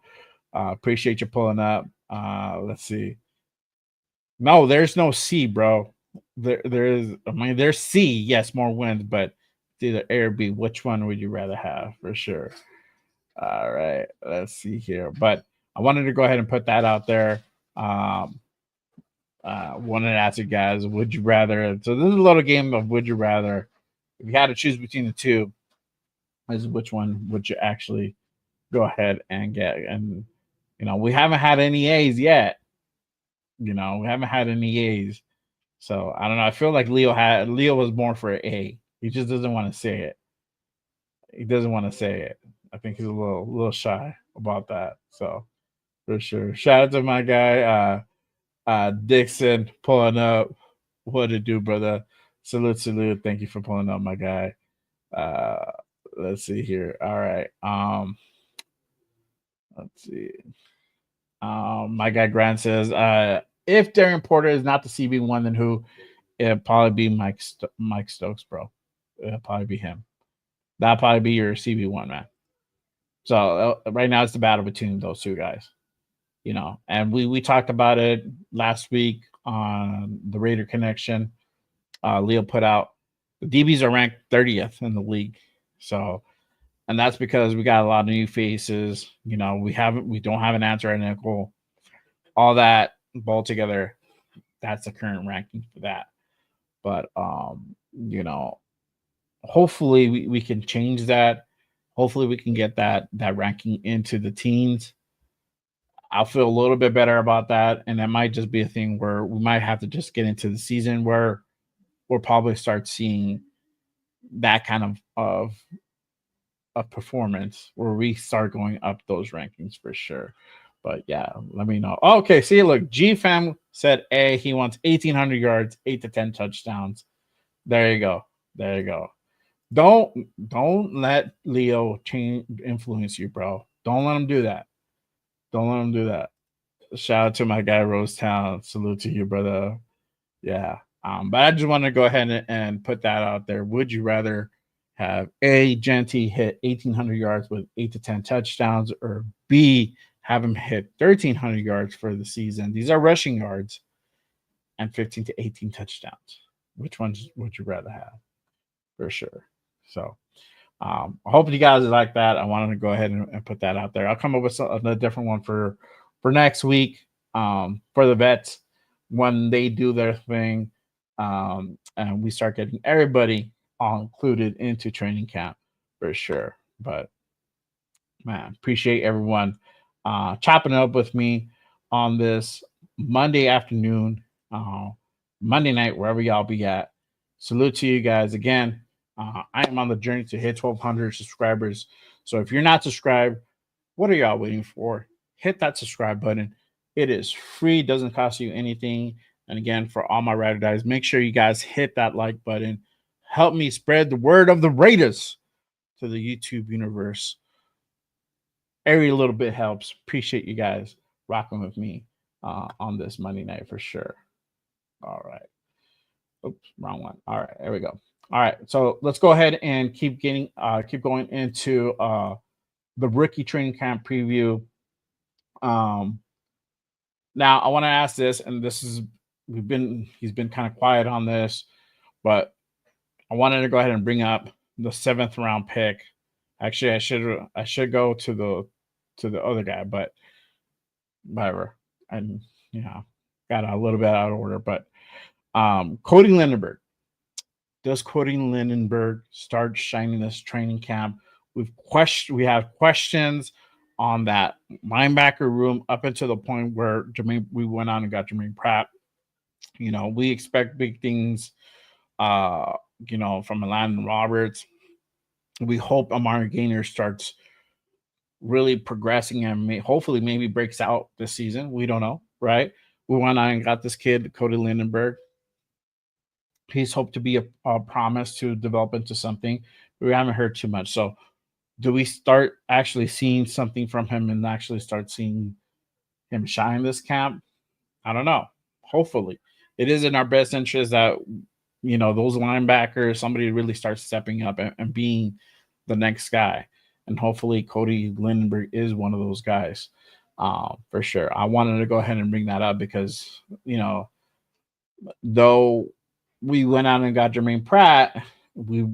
[SPEAKER 1] Appreciate you pulling up. Let's see. No, there's no C, bro. There is. I mean, there's C. Yes, more wins, but it's either A or B. Which one would you rather have for sure? All right, let's see here. But I wanted to go ahead and put that out there. Wanted to ask you guys, would you rather? So this is a little game of would you rather. If you had to choose between the two, is which one would you actually go ahead and get? And we haven't had any A's yet. We haven't had any A's. So I don't know. I feel like Leo was more for an A. He just doesn't want to say it. He doesn't want to say it. I think he's a little shy about that. So for sure. Shout out to my guy Dixon pulling up. What to do, brother? Salute. Thank you for pulling up, my guy. Let's see here. All right. Let's see. My guy Grant says, if Darren Porter is not the CB1, then who? It'll probably be Mike Stokes, bro. It'll probably be him. That'll probably be your CB1, man. So right now it's the battle between those two guys. And we talked about it last week on the Raider Connection. Leo put out the DBs are ranked 30th in the league. So, and that's because we got a lot of new faces. We don't have an answer at nickel. All that both together, that's the current ranking for that. But hopefully we can change that. Hopefully we can get that ranking into the teens. I'll feel a little bit better about that. And that might just be a thing where we might have to just get into the season where we'll probably start seeing that kind of performance where we start going up those rankings for sure. But yeah, let me know. Okay, see, look, G Fam said A. He wants 1,800 yards, 8 to 10 touchdowns. There you go. Don't let Leo influence you, bro. Don't let him do that. Shout out to my guy Rosetown. Salute to you, brother. Yeah. But I just want to go ahead and put that out there. Would you rather have A, Genty hit 1,800 yards with 8 to 10 touchdowns, or B, have him hit 1,300 yards for the season? These are rushing yards. and 15 to 18 touchdowns. Which ones would you rather have? For sure. So I hope you guys like that. I wanted to go ahead and put that out there. I'll come up with a different one for next week for the vets when they do their thing, and we start getting everybody all included into training camp for sure. But man, appreciate everyone chopping up with me on this Monday afternoon, Monday night, wherever y'all be at. Salute to you guys again. I am on the journey to hit 1,200 subscribers. So if you're not subscribed, what are y'all waiting for? Hit that subscribe button. It is free, doesn't cost you anything. And again, for all my ride or dies, make sure you guys hit that like button. Help me spread the word of the Raiders to the YouTube universe. Every little bit helps. Appreciate you guys rocking with me on this Monday night for sure. All right. Oops, wrong one. All right, there we go. All right, so let's go ahead and keep going into the rookie training camp preview. Now I want to ask this, and he's been kind of quiet on this, but I wanted to go ahead and bring up the 7th round pick. Actually, I should go to the other guy, but whatever. And got a little bit out of order, but Cody Lindenberg. Does Cody Lindenberg start shining this training camp? We have questions on that linebacker room up until the point where we went on and got Jermaine Pratt. We expect big things, from Landon Roberts. We hope Amari Gainer starts really progressing and hopefully maybe breaks out this season. We don't know, right? We went on and got this kid, Cody Lindenberg. He's hoped to be a promise to develop into something. We haven't heard too much. So do we start actually seeing something from him and actually start seeing him shine this camp? I don't know. Hopefully. It is in our best interest that, those linebackers, somebody really starts stepping up and being the next guy. And hopefully Cody Lindenberg is one of those guys for sure. I wanted to go ahead and bring that up because, though we went out and got Jermaine Pratt, we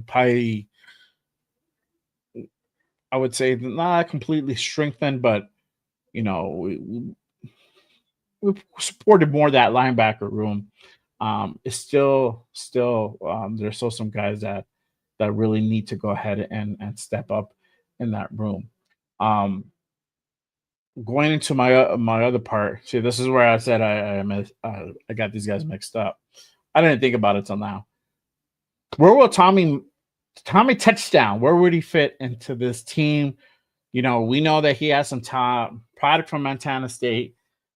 [SPEAKER 1] probably, I would say, not completely strengthened, but we supported more that linebacker room. It's still there's still some guys that really need to go ahead and step up in that room. Going into my other part, see, this is where I said I got these guys mixed up. I didn't think about it till now. Where will Tommy Touchdown? Where would he fit into this team? We know that he has some product from Montana State.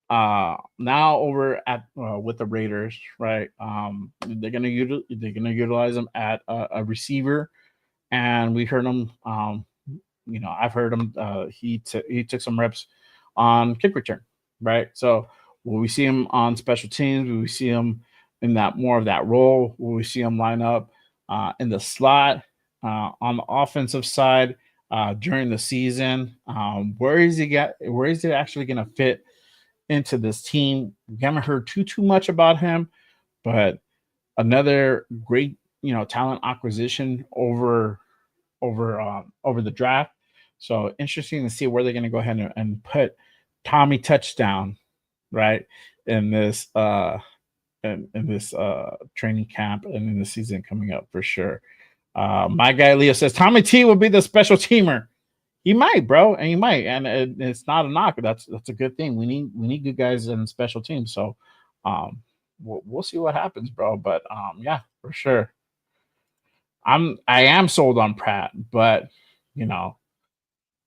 [SPEAKER 1] Now over at with the Raiders, right? They're gonna utilize him at a receiver, and we heard him. I've heard him. He took some reps on kick return, right? So will we see him on special teams? Will we see him in that more of that role? Will we see him line up in the slot on the offensive side during the season? Where is he actually going to fit into this team? We haven't heard too much about him, but another great talent acquisition over the draft. So interesting to see where they're going to go ahead and put Tommy Touchdown, right, in this training camp and in the season coming up for sure. My guy Leo says Tommy T will be the special teamer. He might, bro, and he might, and it's not a knock. That's a good thing. We need good guys in special teams. So we'll see what happens, bro. But yeah, for sure. I am sold on Pratt, but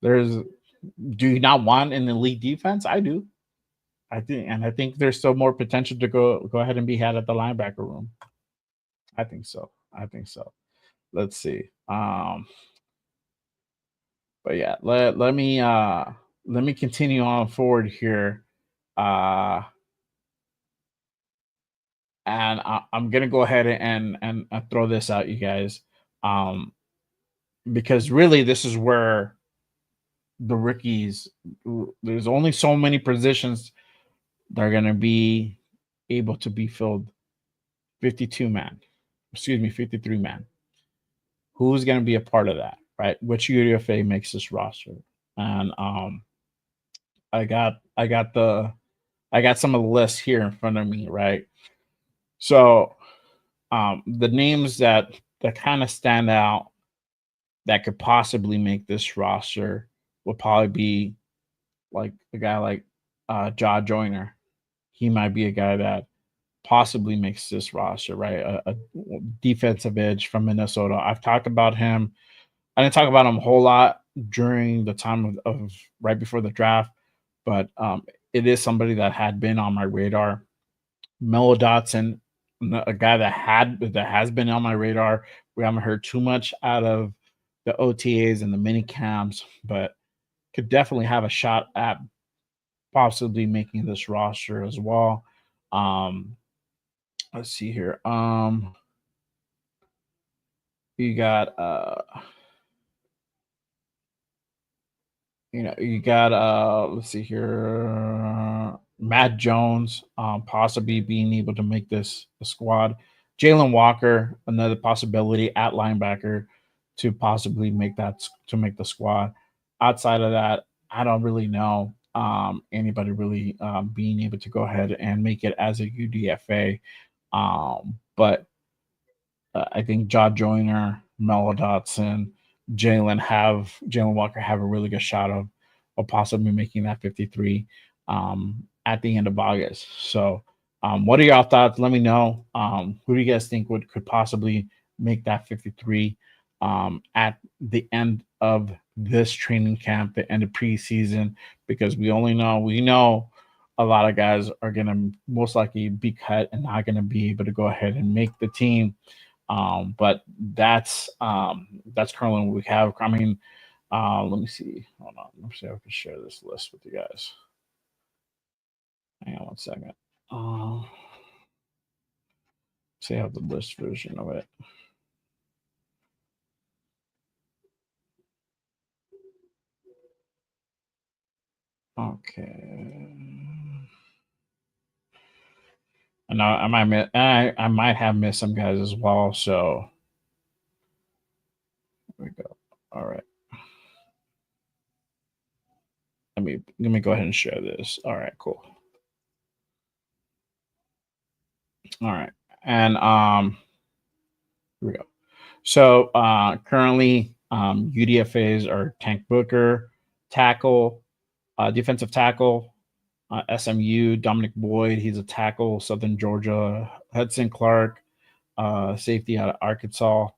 [SPEAKER 1] do you not want an elite defense? I do. I think there's still more potential to go ahead and be had at the linebacker room. I think so. Let's see. But yeah, let me continue on forward here. And I'm gonna go ahead and throw this out, you guys. Because really this is where the rookies, there's only so many positions that are going to be able to be filled 53 man. Who's going to be a part of that, right? Which UDFA makes this roster? And I got some of the lists here in front of me, right? So the names that kind of stand out that could possibly make this roster would probably be like a guy like Jaw Joyner. He might be a guy that possibly makes this roster, right? A defensive edge from Minnesota. I've talked about him. I didn't talk about him a whole lot during the time of right before the draft, but it is somebody that had been on my radar. Mello Dotson, a guy that has been on my radar. We haven't heard too much out of the OTAs and the mini camps, but could definitely have a shot at possibly making this roster as well. Let's see here. You got let's see here, Matt Jones, possibly being able to make this a squad. Jalen Walker, another possibility at linebacker to possibly make the squad. Outside of that, I don't really know anybody really being able to go ahead and make it as a UDFA. But I think Jaw Joyner, Mello Dotson, Jalen Walker have a really good shot of possibly making that 53 at the end of August. So, what are y'all thoughts? Let me know. Who do you guys think could possibly make that 53 at the end of this training camp, the end of preseason? Because we know a lot of guys are going to most likely be cut and not going to be able to go ahead and make the team. But that's currently what we have. I mean, let me see. Hold on. Let me see if I can share this list with you guys. Hang on one second. See, I have the list version of it. Okay. And I might have missed some guys as well. So here we go. All right. Let me go ahead and share this. All right, cool. All right. And here we go. So currently UDFAs are Tank Booker, tackle, defensive tackle, SMU, Dominic Boyd, he's a tackle, Southern Georgia, Hudson Clark, safety out of Arkansas,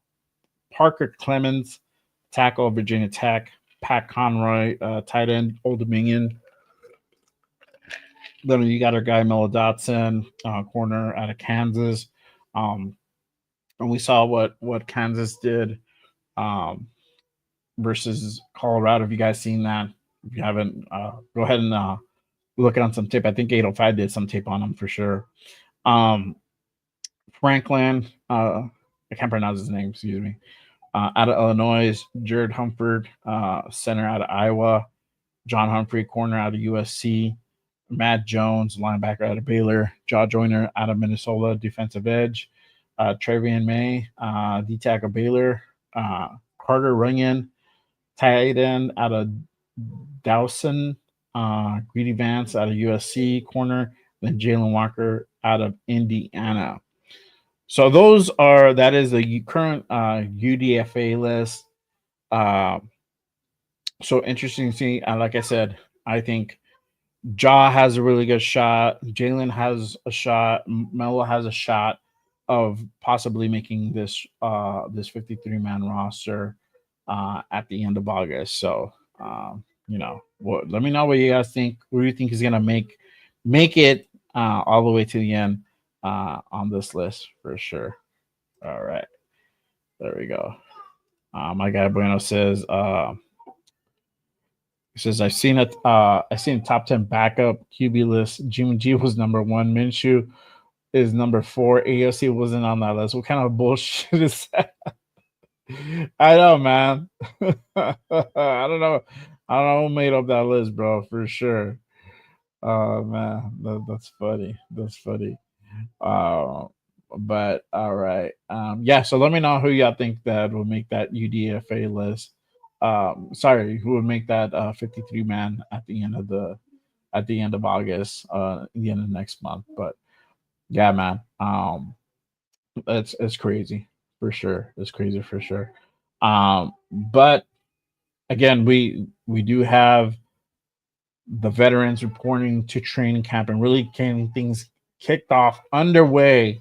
[SPEAKER 1] Parker Clemens, tackle, Virginia Tech, Pat Conroy, tight end, Old Dominion. Then you got our guy Mello Dotson, corner out of Kansas. And we saw what Kansas did versus Colorado. Have you guys seen that? If you haven't, go ahead and look on some tape. I think 805 did some tape on them for sure. Franklin, I can't pronounce his name, excuse me. Out of Illinois, Jared Humford, center out of Iowa, John Humphrey, corner out of USC, Matt Jones, linebacker out of Baylor, Jaw Joyner out of Minnesota, defensive edge, Trevian May, D-tackle Baylor, Carter Runyon, tight end out of Dawson, Greedy Vance out of USC, corner, then Jalen Walker out of Indiana. So that is the current UDFA list. So interesting to see. Like I said, I think Jaw has a really good shot. Jalen has a shot. Mello has a shot of possibly making this 53-man roster at the end of August. So let me know what you guys think. Who do you think is gonna make it all the way to the end on this list for sure? All right, there we go. My guy Bueno says. He says, I've seen a top 10 backup QB list. Jimmy G was number 1. Minshew is number 4. AOC wasn't on that list. What kind of bullshit is that? I know, man. I don't know. I don't know who made up that list, bro, for sure. Oh man, that's funny. That's funny. uh, but all right. Yeah, so let me know who y'all think that will make that UDFA list. Sorry, who would make that 53 man at the end of August, the end of next month. But yeah, man, it's crazy for sure. It's crazy for sure. But again, we do have the veterans reporting to training camp and really getting things kicked off underway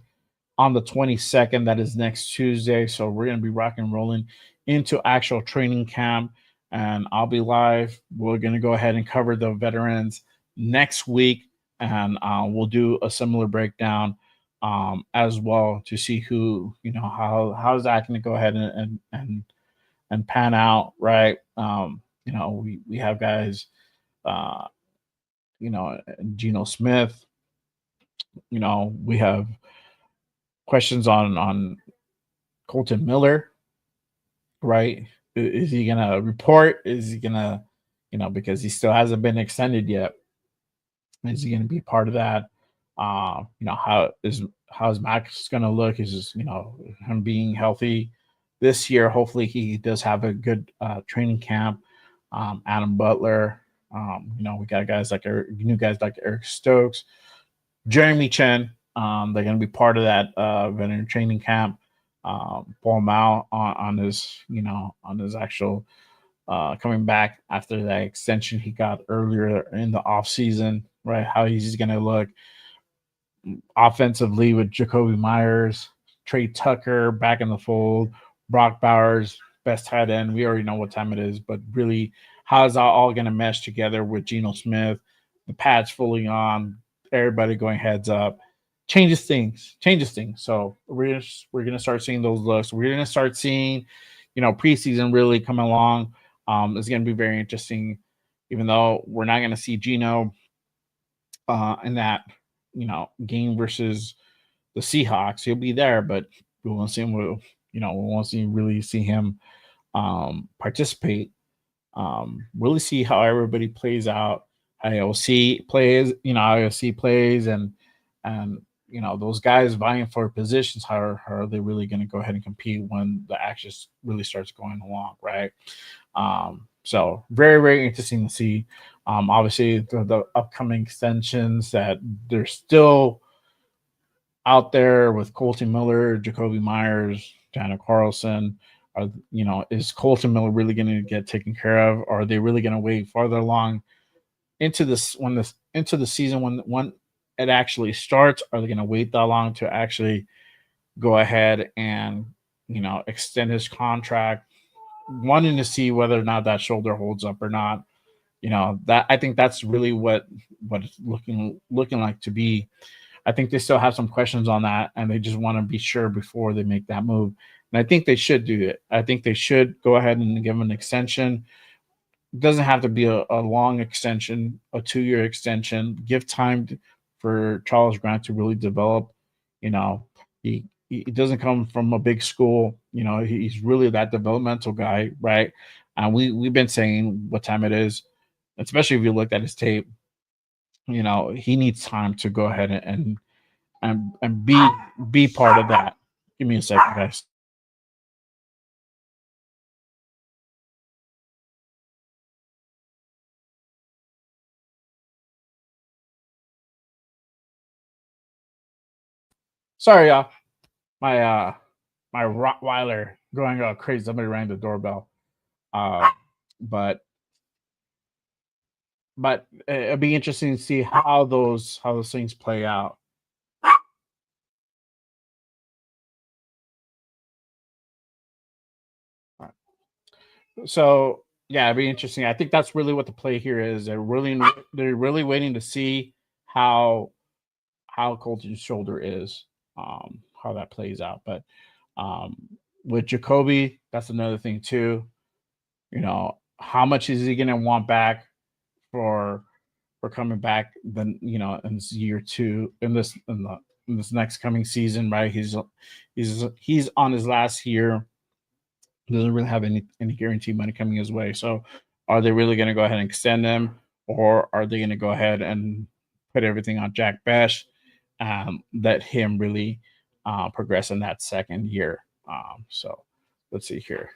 [SPEAKER 1] on the 22nd. That is next Tuesday. So we're going to be rocking and rolling into actual training camp. And I'll be live. We're going to go ahead and cover the veterans next week. And we'll do a similar breakdown as well to see who, how's that going to go ahead and pan out, right? We have guys, uh, Geno Smith, we have questions on Colton Miller, right? Is he gonna report? Is he gonna, because he still hasn't been extended yet? Is he gonna be part of that? How's Max gonna look? Is just, him being healthy this year? Hopefully, he does have a good training camp. Adam Butler. We got new guys like Eric Stokes, Jeremy Chen. They're going to be part of that veteran training camp. Paul Mao on his actual coming back after that extension he got earlier in the off season, right? How he's going to look offensively with Jacoby Myers, Trey Tucker back in the fold, Brock Bowers, best tight end. We already know what time it is, but really, how is that all going to mesh together with Geno Smith, the pads fully on, everybody going heads up? Changes things. So we're gonna start seeing those looks. We're gonna start seeing, preseason really come along. It's gonna be very interesting, even though we're not gonna see Geno in that game versus the Seahawks. He'll be there, but we won't see him. We won't really see him participate. Really see how everybody plays out. How IOC plays, IOC plays, and those guys vying for positions. How are they really going to go ahead and compete when the action really starts going along, right? So very, very interesting to see. Obviously, the upcoming extensions that they're still out there with Colton Miller, Jacoby Myers, Jana Carlson. Is Colton Miller really going to get taken care of? Or are they really going to wait farther along into the season when it actually starts? Are they going to wait that long to actually go ahead and extend his contract, wanting to see whether or not that shoulder holds up or not? That I think that's really what it's looking like to be. I think they still have some questions on that, and they just want to be sure before they make that move. And I think they should do it. I think they should go ahead and give him an extension. It doesn't have to be a long extension, a 2-year extension. Give time for Charles Grant to really develop. He doesn't come from a big school. He's really that developmental guy, right? And we've been saying what time it is, especially if you looked at his tape. He needs time to go ahead and be part of that. Give me a second, guys. Sorry, y'all. My Rottweiler going crazy. Somebody rang the doorbell. Uh, but it'll be interesting to see how those things play out. So yeah, it'd be interesting. I think that's really what the play here is. They're really waiting to see how Colton's shoulder is, how that plays out. But um, with Jacoby, that's another thing too. How much is he going to want back for coming back? Then in this year two, in this next coming season, right? He's on his last year. Doesn't really have any guaranteed money coming his way. So, are they really going to go ahead and extend him, or are they going to go ahead and put everything on Jack Bash let him really progress in that second year. So let's see here.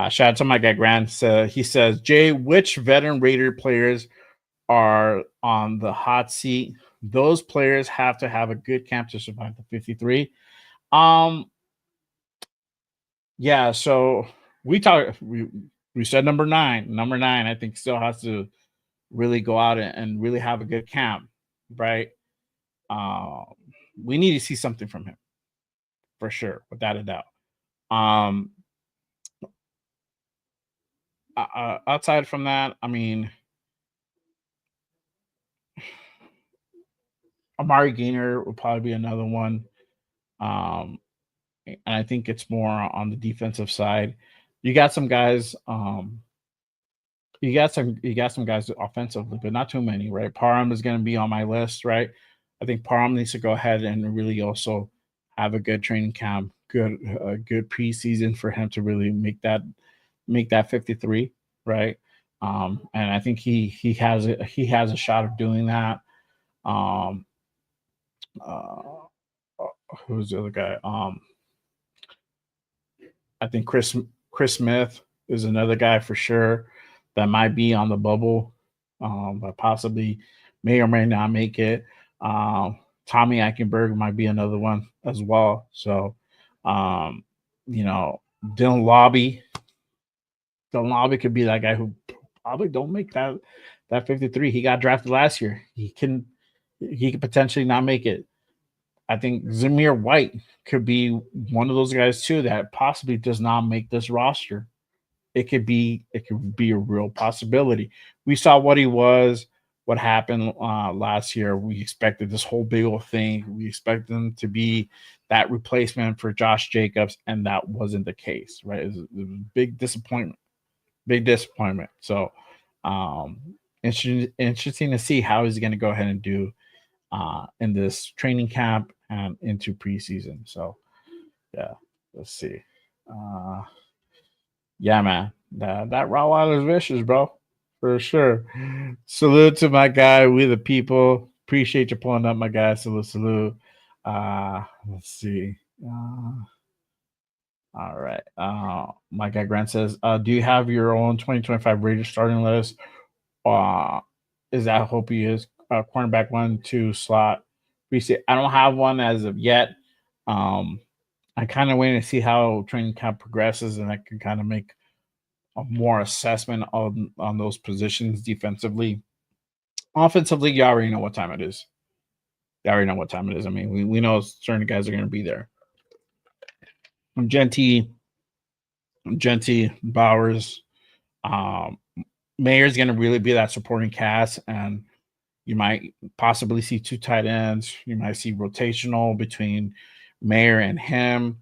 [SPEAKER 1] Shout out to my guy Grant. He says, Jay, which veteran Raider players are on the hot seat? Those players have to have a good camp to survive the 53. Um, yeah, so we said number nine. Number nine, I think, still has to really go out and really have a good camp, right? Um, we need to see something from him for sure, without a doubt. Outside from that, I mean, Amari Gainer will probably be another one. Um, and I think it's more on the defensive side. You got some guys. You got some guys offensively, but not too many, right? Parham is going to be on my list, right? I think Parham needs to go ahead and really also have a good training camp, good preseason for him to really make that 53, right? And I think he has a shot of doing that. Um, uh, who's the other guy? I think Chris Smith is another guy for sure that might be on the bubble, but possibly may or may not make it. Tommy Eichenberg might be another one as well. So, um, you know, Dylan Lobby. Dylan Lobby could be that guy who probably don't make that 53. He got drafted last year. He could potentially not make it. I think Zamir White could be one of those guys too that possibly does not make this roster. It could be a real possibility. We saw what he was, what happened last year. We expected this whole big old thing. We expected him to be that replacement for Josh Jacobs, and that wasn't the case, right? It was a big disappointment. Big disappointment. So interesting to see how he's going to go ahead and do in this training camp and into preseason. So yeah, let's see. Yeah, man, that Rottweiler's vicious, bro, for sure. Salute to my guy, we the people. Appreciate you pulling up, my guy. Salute. Let's see. All right. My guy Grant says, do you have your own 2025 Raiders starting list? Uh, is that hope he is cornerback 1-2 slot? I don't have one as of yet. I kind of waiting to see how training camp progresses, and I can kind of make a more assessment on those positions defensively. Offensively, you already know what time it is. I mean, we know certain guys are going to be there. Genty, Bowers, Mayer's going to really be that supporting cast, and you might possibly see two tight ends. You might see rotational between Mayer and him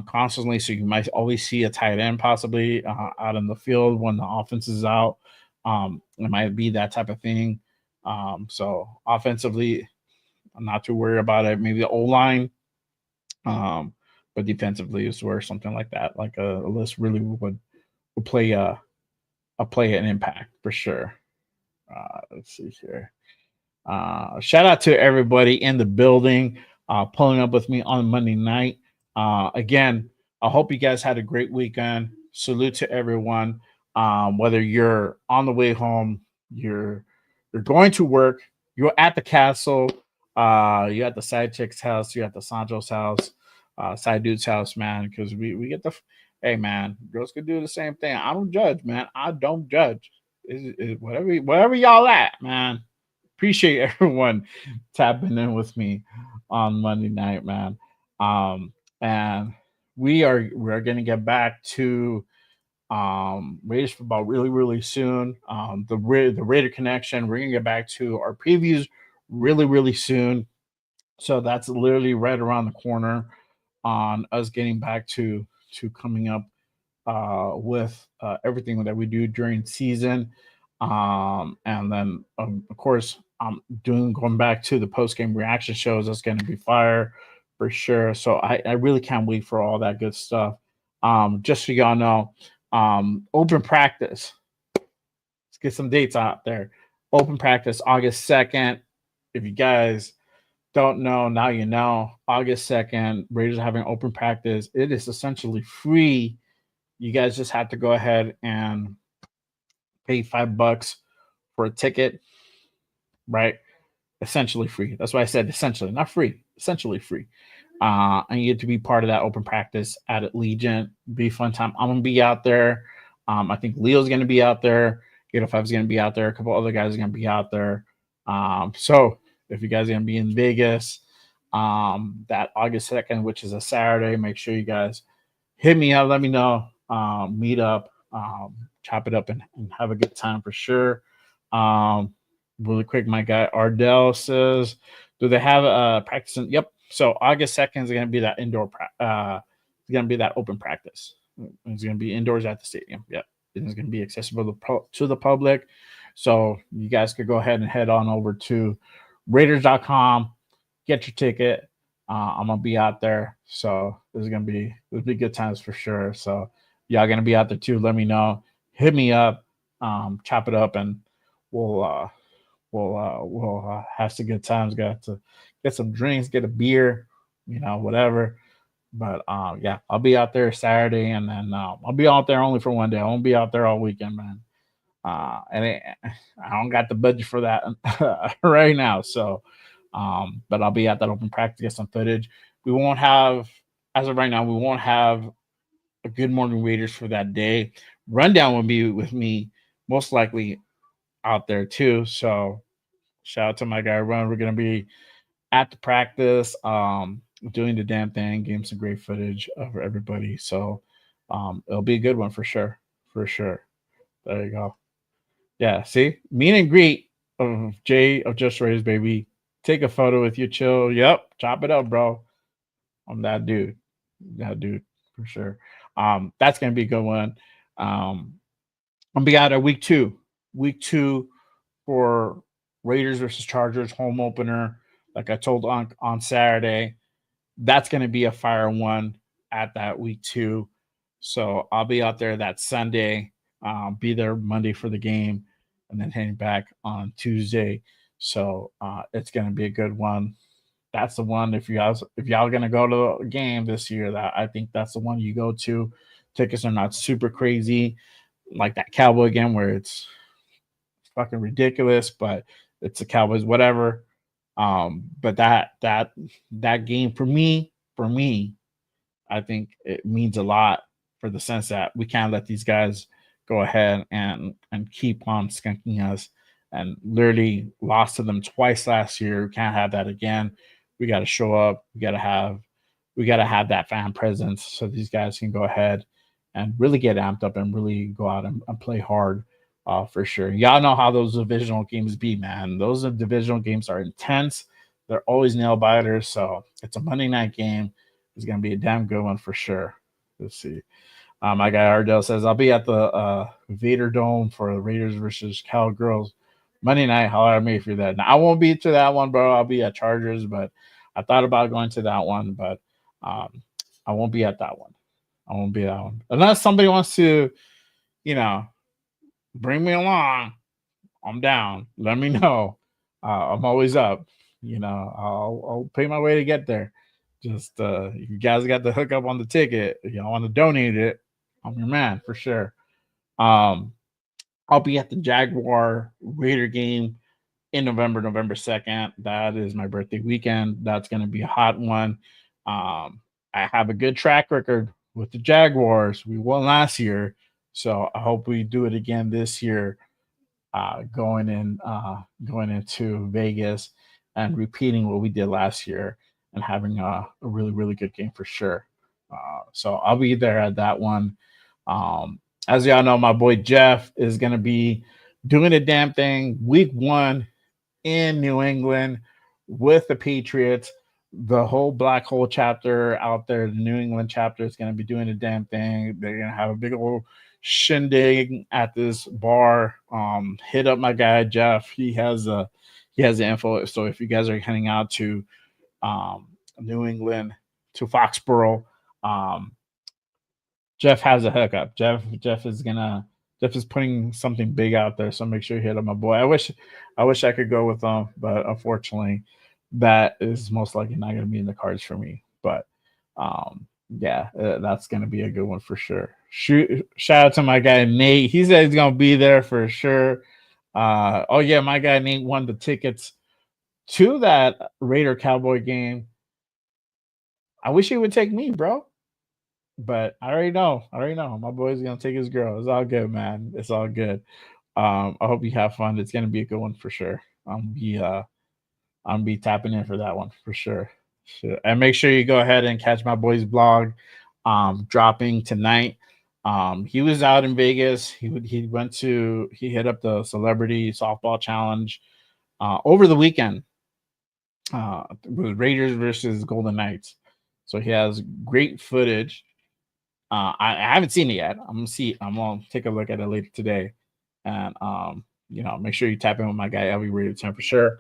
[SPEAKER 1] constantly. So you might always see a tight end possibly out in the field when the offense is out. It might be that type of thing. So offensively, I'm not too worried about it. Maybe the O-line. But defensively is where something like that, like a list really would play an impact for sure. Let's see here. Shout out to everybody in the building pulling up with me on Monday night. Again, I hope you guys had a great weekend. Salute to everyone. Whether you're on the way home, you're going to work, you're at the castle, you're at the side chick's house, you're at the Sancho's house, side dude's house, man, because we get hey, man, girls could do the same thing. I don't judge, man. I don't judge. Whatever y'all at, man. Appreciate everyone tapping in with me on Monday night, man. And we're gonna get back to Raiders football really soon. The Raider connection. We're gonna get back to our previews really soon. So that's literally right around the corner on us getting back to coming up with everything that we do during season. And then of course I'm going back to the post game reaction shows. That's going to be fire for sure. So I really can't wait for all that good stuff. Just so y'all know, open practice. Let's get some dates out there. Open practice August 2nd. If you guys don't know, now you know. August 2nd, Raiders are having open practice. It is essentially free. You guys just have to go ahead and pay $5 for a ticket, right? Essentially free. That's why I said essentially, not free, essentially free. And you get to be part of that open practice at Allegiant. Be a fun time. I'm gonna be out there. I think Leo's gonna be out there. Gator 5 is gonna be out there. A couple other guys are gonna be out there. So if you guys are gonna be in Vegas, that August 2nd, which is a Saturday, make sure you guys hit me up. Let me know. Meet up, chop it up, and have a good time for sure. Really quick, my guy Ardell says, "Do they have practice?" Yep. So August 2nd is going to be that indoor. It's going to be that open practice. It's going to be indoors at the stadium. Yep. It's going to be accessible to the public. So you guys could go ahead and head on over to Raiders.com, get your ticket. I'm gonna be out there, so there's gonna be good times for sure. So y'all gonna be out there too. Let me know. Hit me up. Chop it up, and we'll have some good times. Got to get some drinks, get a beer, whatever. But yeah, I'll be out there Saturday, and then I'll be out there only for one day. I won't be out there all weekend, man. And I don't got the budget for that right now. So, but I'll be at that open practice, get some footage. We won't have, as of right now, we won't have a Good Morning Raiders for that day. Rundown will be with me, most likely out there too. So, shout out to my guy Run. We're gonna be at the practice, doing the damn thing, getting some great footage of everybody. So, it'll be a good one for sure. For sure. There you go. Yeah, see, meet and greet of Jay of Just Raised, baby. Take a photo with you, chill. Yep, chop it up, bro. I'm that dude. That dude for sure. That's gonna be a good one. I'll be out at week two. Week two for Raiders versus Chargers home opener. Like I told on Saturday, that's gonna be a fire one at that week two. So I'll be out there that Sunday. Be there Monday for the game, and then heading back on Tuesday. So it's gonna be a good one. That's the one. If y'all gonna go to a game this year, that I think that's the one you go to. Tickets are not super crazy, like that Cowboy game where it's fucking ridiculous, but it's the Cowboys, whatever. But that game for me, I think it means a lot for the sense that we can't let these guys go ahead and keep on skunking us, and literally lost to them twice last year. We can't have that again. We got to show up. We got to have that fan presence so these guys can go ahead and really get amped up and really go out and play hard, for sure. Y'all know how those divisional games be, man. Those divisional games are intense. They're always nail biters. So it's a Monday night game. It's going to be a damn good one for sure. Let's see. My guy Ardell says, I'll be at the Vader Dome for the Raiders versus Cowgirls Monday night. Holler at me if you're there. Now, I won't be to that one, bro. I'll be at Chargers, but I thought about going to that one, but I won't be at that one. I won't be at that one. Unless somebody wants to, bring me along, I'm down. Let me know. I'm always up. I'll pay my way to get there. Just you guys got the hook up on the ticket. If y'all want to donate it, I'm your man for sure. I'll be at the Jaguar Raider game in November 2nd. That is my birthday weekend. That's going to be a hot one. I have a good track record with the Jaguars. We won last year, so I hope we do it again this year. Going into Vegas and repeating what we did last year and having a really, really good game for sure. So I'll be there at that one. As y'all know, my boy Jeff is going to be doing a damn thing week one in New England with the Patriots. The whole Black Hole chapter out there, the New England chapter, is going to be doing a damn thing. They're going to have a big old shindig at this bar. Hit up my guy Jeff. He has the info. So if you guys are heading out to New England, to Foxborough, Jeff has a hookup. Jeff is putting something big out there. So make sure you hit up my boy. I wish I could go with them, but unfortunately, that is most likely not going to be in the cards for me. But yeah, that's going to be a good one for sure. Shout out to my guy Nate. He said he's going to be there for sure. Oh yeah, my guy Nate won the tickets to that Raider Cowboy game. I wish he would take me, bro. But I already know. I already know. My boy's gonna take his girl. It's all good, man. It's all good. I hope you have fun. It's gonna be a good one for sure. I'm be tapping in for that one for sure. Sure. And make sure you go ahead and catch my boy's blog dropping tonight. He was out in Vegas. He hit up the celebrity softball challenge over the weekend with Raiders versus Golden Knights. So he has great footage. I haven't seen it yet. I'm gonna see. I'm gonna take a look at it later today, and make sure you tap in with my guy Elvie Rated 10 for sure.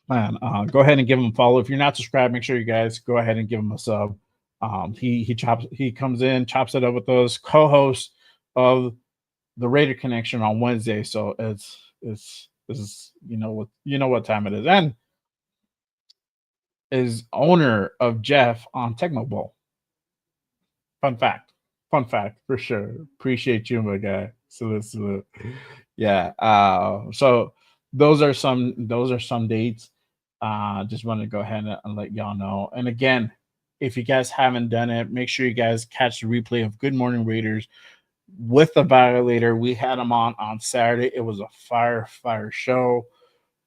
[SPEAKER 1] Man, go ahead and give him a follow. If you're not subscribed, make sure you guys go ahead and give him a sub. He comes in, chops it up with those co-hosts of the Raider Connection on Wednesday. So it's what time it is, and is owner of Jeff on Tecmo Bowl. Fun fact. Fun fact for sure. Appreciate you, my guy. Salute, salute. Yeah. So those are some dates. Just want to go ahead and let y'all know. And again, if you guys haven't done it, make sure you guys catch the replay of Good Morning Raiders with the Violator. We had him on Saturday. It was a fire show.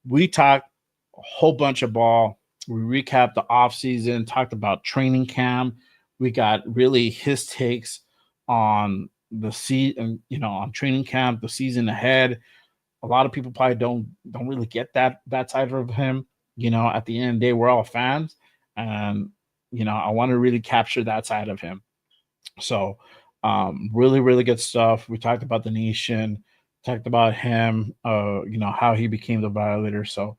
[SPEAKER 1] We talked a whole bunch of ball. We recapped the off season, talked about training camp. We got really his takes on the season, on training camp, the season ahead. A lot of people probably don't really get that side of him. At the end of the day, we're all fans, and I want to really capture that side of him. So, really, really good stuff. We talked about the nation, talked about him, how he became the Violator. So,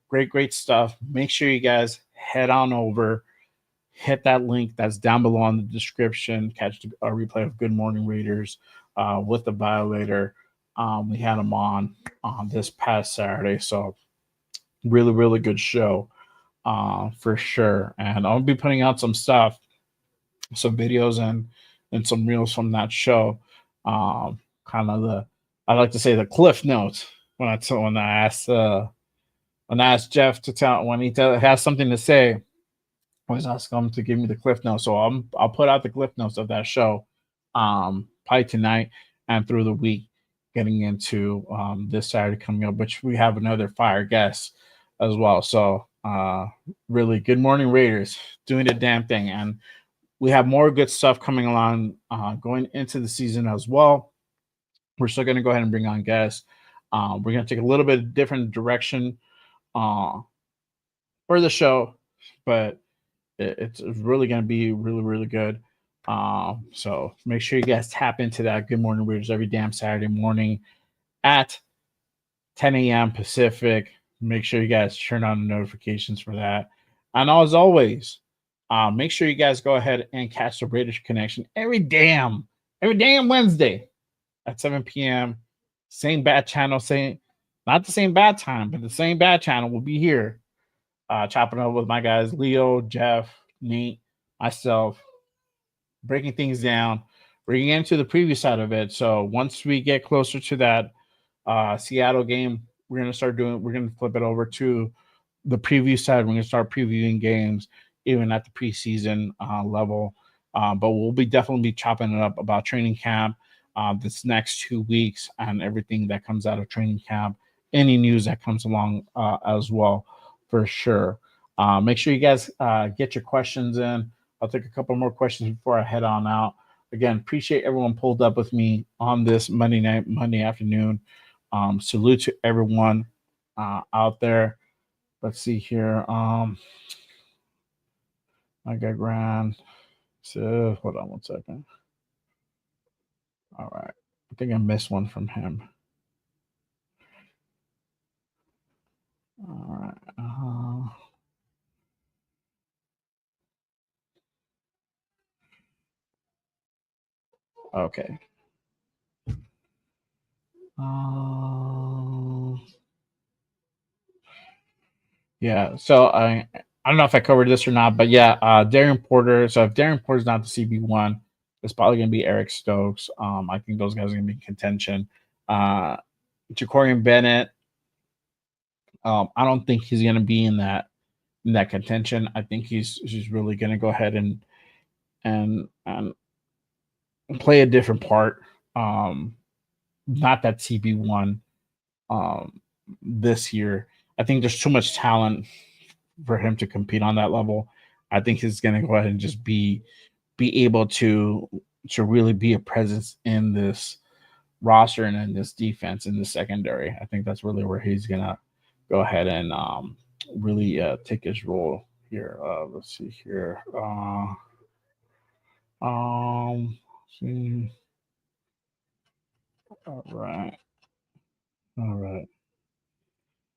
[SPEAKER 1] great stuff. Make sure you guys head on over, hit that link that's down below in the description. Catch a replay of Good Morning Raiders with the Violator. We had him on this past Saturday, so really good show for sure. And I'll be putting out some stuff, some videos and some reels from that show. Kind of I like to say the cliff notes when I asked Jeff to tell when he has something to say. I always ask him to give me the cliff notes. So I'll put out the cliff notes of that show, probably tonight and through the week, getting into this Saturday coming up, which we have another fire guest as well. So really, Good Morning Raiders doing the damn thing, and we have more good stuff coming along going into the season as well. We're still going to go ahead and bring on guests. We're going to take a little bit different direction uh, for the show, but it's really going to be really good. So make sure you guys tap into that Good Morning Raiders every damn Saturday morning at 10 a.m. Pacific. Make sure you guys turn on the notifications for that. And as always, make sure you guys go ahead and catch the Raiders Connection every damn Wednesday at 7 p.m. Same bad channel, not the same bad time, but the same bad channel will be here. Chopping up with my guys Leo, Jeff, Nate, myself, breaking things down. We're getting into the preview side of it. So once we get closer to that Seattle game, we're gonna flip it over to the preview side. We're gonna start previewing games even at the preseason level. But we'll definitely be chopping it up about training camp this next 2 weeks and everything that comes out of training camp, any news that comes along as well, for sure. Make sure you guys get your questions in. I'll take a couple more questions before I head on out. Again, appreciate everyone pulled up with me on this Monday afternoon. Salute to everyone out there. Let's see here. I got Grand. So hold on one second. All right. I think I missed one from him. All right. Okay. Yeah. So I don't know if I covered this or not, but yeah, Darren Porter. So if Darren Porter's not the CB1, it's probably going to be Eric Stokes. I think those guys are going to be in contention. Uh, Jacorian Bennett. I don't think he's going to be in that contention. I think he's really going to go ahead and play a different part. Not that CB1 this year. I think there's too much talent for him to compete on that level. I think he's going to go ahead and just be able to really be a presence in this roster and in this defense in the secondary. I think that's really where he's going to go ahead and really take his role here. Let's see here. Um, see. All right. All right.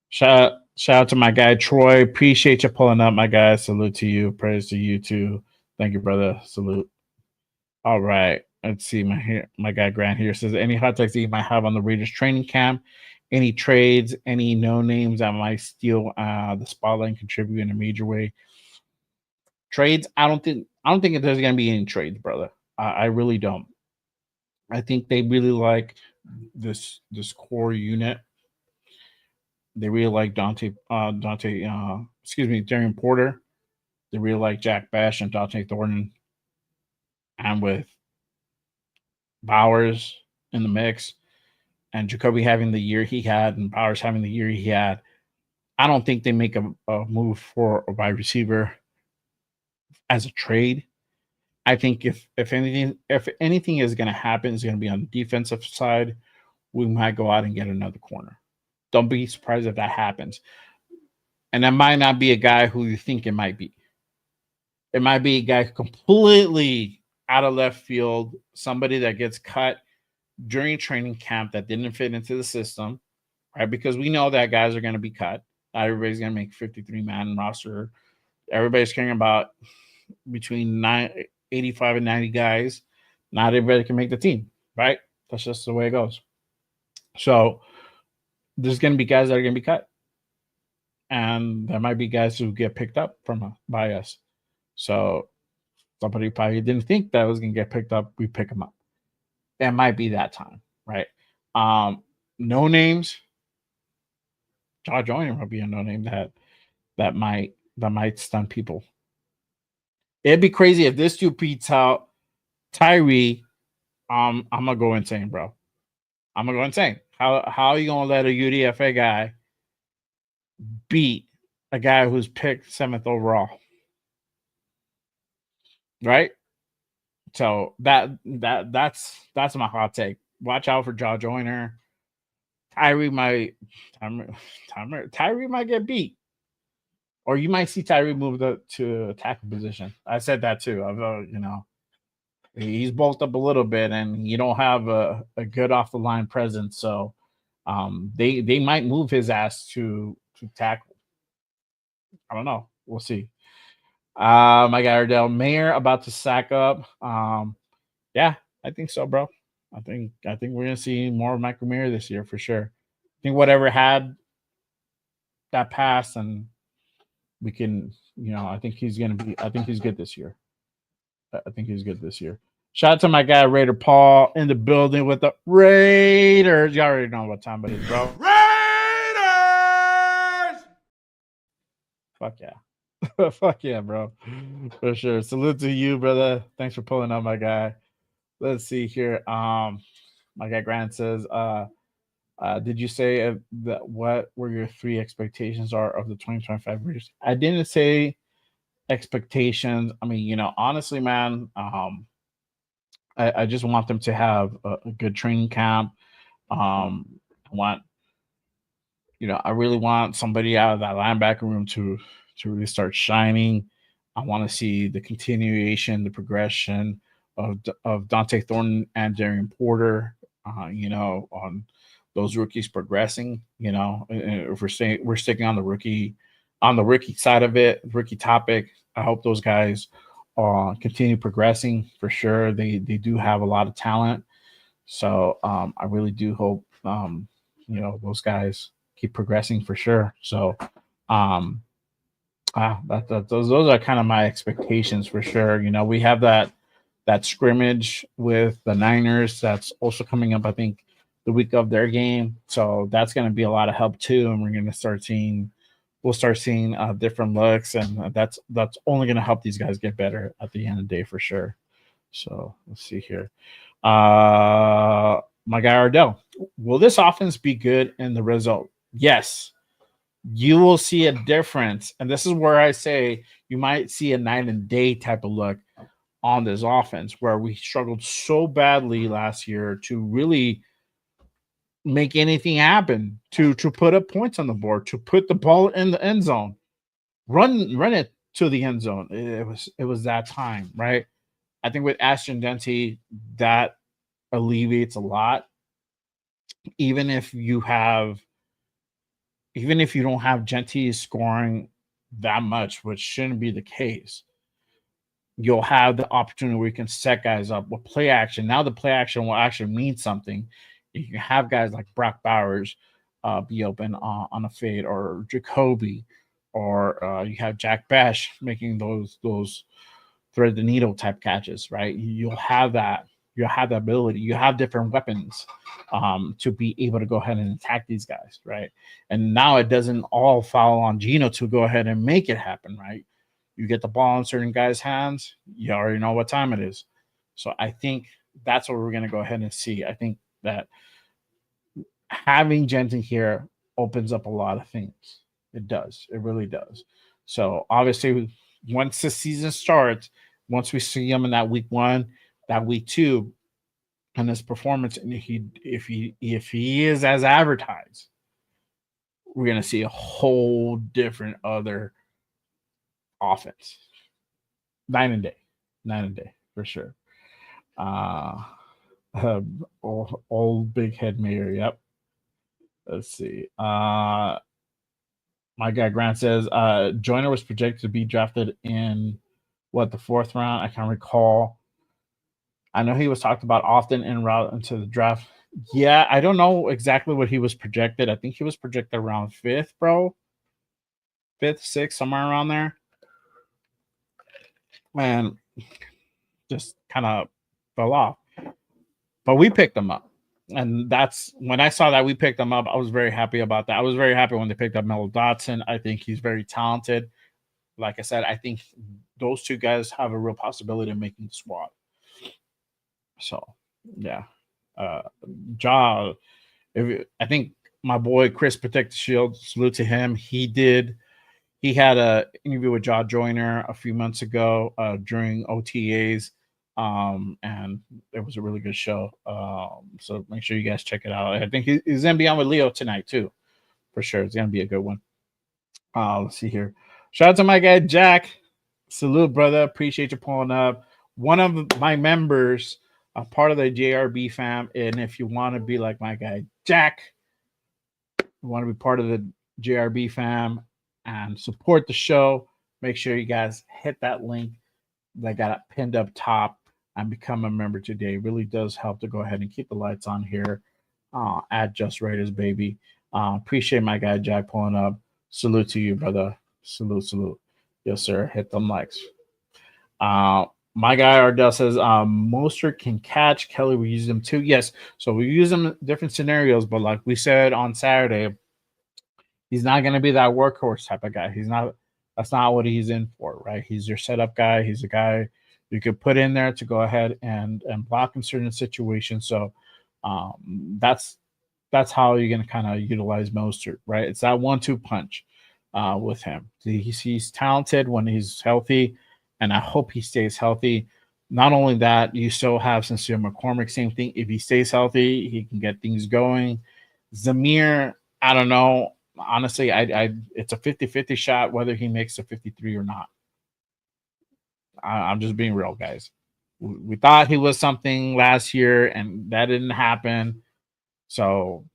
[SPEAKER 1] Shout out to my guy Troy. Appreciate you pulling up, my guy. Salute to you. Praise to you too. Thank you, brother. Salute. All right. Let's see. My guy Grant here says any hot takes that you might have on the Raiders training camp, any trades, any no names that might steal the spotlight and contribute in a major way. Trades, I don't think there's gonna be any trades, brother. I really don't. I think they really like this core unit. They really like Darren Porter. They really like Jack Bash and Dante Thornton. And with Bowers in the mix and Jacoby having the year he had and Bowers having the year he had, I don't think they make a move for a wide receiver as a trade. I think if anything is going to happen, it's going to be on the defensive side. We might go out and get another corner. Don't be surprised if that happens. And that might not be a guy who you think it might be. It might be a guy completely out of left field, somebody that gets cut during training camp that didn't fit into the system, right? Because we know that guys are going to be cut. Not everybody's going to make 53-man roster. Everybody's caring about between 85 and 90 guys. Not everybody can make the team, right? That's just the way it goes. So there's going to be guys that are going to be cut. And there might be guys who get picked up by us. So somebody probably didn't think that was going to get picked up. We pick them up. It might be that time, right? No names. Josh Joyner might be a no name that might stun people. It'd be crazy if this dude beats out Tyree. I'm gonna go insane, bro. I'm gonna go insane. How are you gonna let a UDFA guy beat a guy who's picked 7th overall? Right? So that's my hot take. Watch out for Josh Joyner. Tyree might get beat. Or you might see Tyree move to a tackle position. I said that too. He's bulked up a little bit and you don't have a good off the line presence. So they might move his ass to tackle. I don't know. We'll see. My guy Ardell Mayer about to sack up. Yeah, I think so, bro. I think we're gonna see more of Michael Mayer this year for sure. I think whatever had that pass and we can, I think he's good this year. I think he's good this year. Shout out to my guy Raider Paul in the building with the Raiders. You already know what time it is, bro. Raiders! Fuck yeah. Fuck yeah, bro. For sure. Salute to you, brother. Thanks for pulling up, my guy. Let's see here. My guy Grant says, did you say that what were your 3 expectations are of the 2025 Raiders? I didn't say expectations. I mean, honestly, man, I just want them to have a good training camp. I really want somebody out of that linebacker room to really start shining. I want to see the continuation, the progression of Dante Thornton and Darren Porter. On those rookies progressing. If we're sticking on the rookie side of it, rookie topic. I hope those guys continue progressing for sure. They do have a lot of talent, so I really do hope those guys keep progressing for sure. So Those are kind of my expectations for sure. You know, we have that scrimmage with the Niners that's also coming up. I think the week of their game, so that's going to be a lot of help too. And we're going to start seeing, we'll start seeing different looks, and that's only going to help these guys get better at the end of the day for sure. So let's see here. My guy Ardell, will this offense be good in the result? Yes, you will see a difference. And this is where I say you might see a night and day type of look on this offense, where we struggled so badly last year to really make anything happen, to put up points on the board, to put the ball in the end zone, run it to the end zone. It was that time, right? I think with Ashton Dente, that alleviates a lot. Even if you have, even if you don't have Genty scoring that much, which shouldn't be the case, you'll have the opportunity where you can set guys up with play action. Now the play action will actually mean something. You can have guys like Brock Bowers be open on a fade, or Jacoby, or you have Jack Bash making those thread the needle type catches, right? You'll have that. You'll have the ability. You have different weapons to be able to go ahead and attack these guys, right? And now it doesn't all fall on Gino to go ahead and make it happen, right? You get the ball in certain guys' hands, you already know what time it is. So I think that's what we're going to go ahead and see. I think that having Jensen here opens up a lot of things. It does. It really does. So obviously, once the season starts, once we see him in that week 1, that week 2, and his performance, and if he is as advertised, we're gonna see a whole different other offense. Night and day for sure. Uh, old big head mayor. Yep. Let's see. My guy Grant says Joyner was projected to be drafted in what, the 4th round. I can't recall. I know he was talked about often en route into the draft. Yeah, I don't know exactly what he was projected. I think he was projected around 5th, bro. 5th, 6th, somewhere around there. And just kind of fell off. But we picked him up. And that's when I saw that we picked him up, I was very happy about that. I was very happy when they picked up Melo Dotson. I think he's very talented. Like I said, I think those two guys have a real possibility of making the squad. So, yeah. Ja, I think my boy Chris Protect the Shield, salute to him. He had an interview with Ja Joyner a few months ago during OTAs. And it was a really good show. So make sure you guys check it out. I think he's gonna be on with Leo tonight too, for sure. It's gonna be a good one. Let's see here. Shout out to my guy Jack. Salute, brother. Appreciate you pulling up. One of my members, a part of the JRB fam. And if you want to be like my guy Jack, you want to be part of the JRB fam and support the show, make sure you guys hit that link that got pinned up top and become a member today. It really does help to go ahead and keep the lights on here at Just Raiders, baby. Appreciate my guy Jack pulling up. Salute to you, brother. Salute. Yes, sir. Hit them likes. My guy Ardell says Mostert can catch. Kelly, we use them too. Yes. So we use them in different scenarios, but like we said on Saturday, he's not going to be that workhorse type of guy. He's not. That's not what he's in for, right? He's your setup guy. He's a guy you could put in there to go ahead and block in certain situations. So that's how you're going to kind of utilize Mostert, right? It's that 1-2 punch with him. He's talented when he's healthy, and I hope he stays healthy. Not only that, you still have Sincere McCormick, same thing. If he stays healthy, he can get things going. Zamir, I don't know. Honestly, it's a 50-50 shot whether he makes a 53 or not. I'm just being real, guys. We thought he was something last year, and that didn't happen. So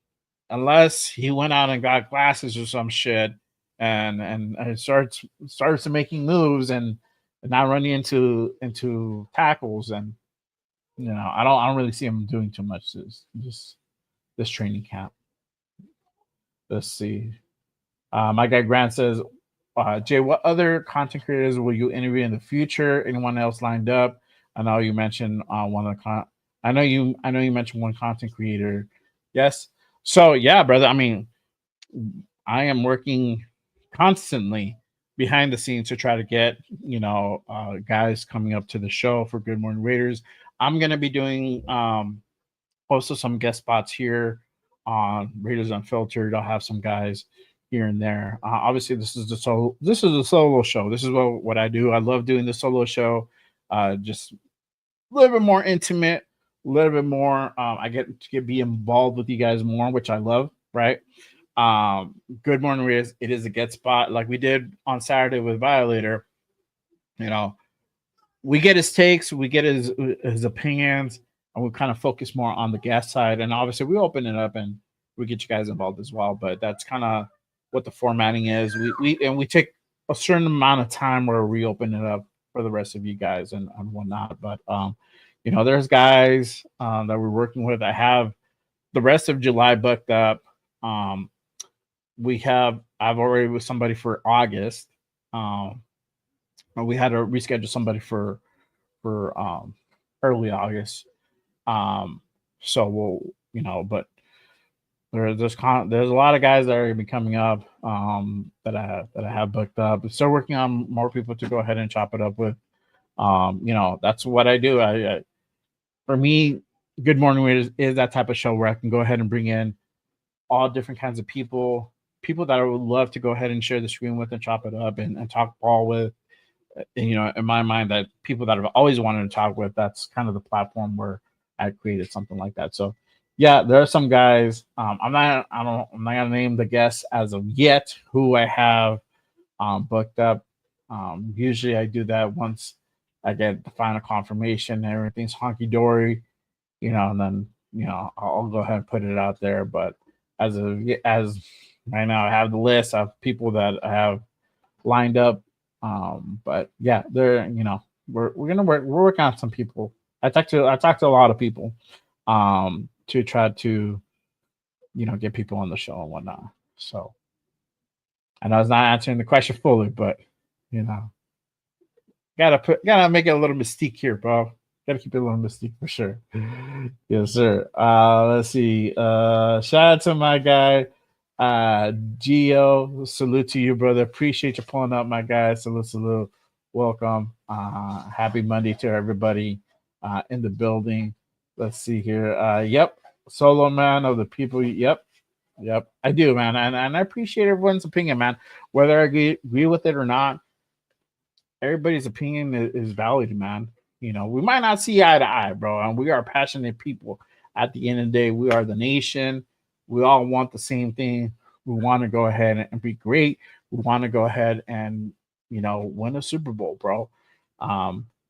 [SPEAKER 1] unless he went out and got glasses or some shit and starts making moves and not running into tackles, and I don't really see him doing too much this training camp. Let's see. My guy Grant says, Jay, what other content creators will you interview in the future? Anyone else lined up? I know you mentioned one of the I know you mentioned one content creator. Yes. So yeah, brother. I mean, I am working constantly behind the scenes to try to get guys coming up to the show for Good Morning Raiders. I'm gonna be doing also some guest spots here on Raiders Unfiltered. I'll have some guys here and there. Obviously, this is a solo show. This is what I do. I love doing the solo show. Just a little bit more intimate, a little bit more. I get to be involved with you guys more, which I love. Right. Good Morning Raiders. It is a get spot like we did on Saturday with Violator. You know, we get his takes, we get his opinions, and we kind of focus more on the guest side. And obviously, we open it up and we get you guys involved as well. But that's kind of what the formatting is. We take a certain amount of time where we open it up for the rest of you guys and whatnot. But there's guys that we're working with. I have the rest of July booked up. I've already with somebody for August. We had to reschedule somebody for early August. So but there's a lot of guys that are gonna be coming up that I have booked up. Still working on more people to go ahead and chop it up with. That's what I do. For me, Good Morning Raiders is that type of show where I can go ahead and bring in all different kinds of people that I would love to go ahead and share the screen with and chop it up and talk ball with. And, in my mind, that people that I've always wanted to talk with, that's kind of the platform where I created something like that. So yeah, there are some guys. I'm not gonna name the guests as of yet who I have booked up. Usually I do that once I get the final confirmation and everything's honky dory, and then I'll go ahead and put it out there. But as right now, I have the list of people that I have lined up. But yeah, we're working on some people. I talked to a lot of people to try to get people on the show and whatnot. So I know I was not answering the question fully, but gotta make it a little mystique here, bro. Gotta keep it a little mystique for sure. Yes, sir. Let's see. Shout out to my guy, Gio. Salute to you, brother. Appreciate you pulling up, my guy. Salute. Welcome. Happy Monday to everybody in the building. Let's see here. Yep. Solo man of the people. Yep. I do, man. And I appreciate everyone's opinion, man. Whether I agree with it or not, everybody's opinion is valid, man. We might not see eye to eye, bro. And we are passionate people. At the end of the day, we are the nation. We all want the same thing. We want to go ahead and be great. We want to go ahead and win a Super Bowl, bro.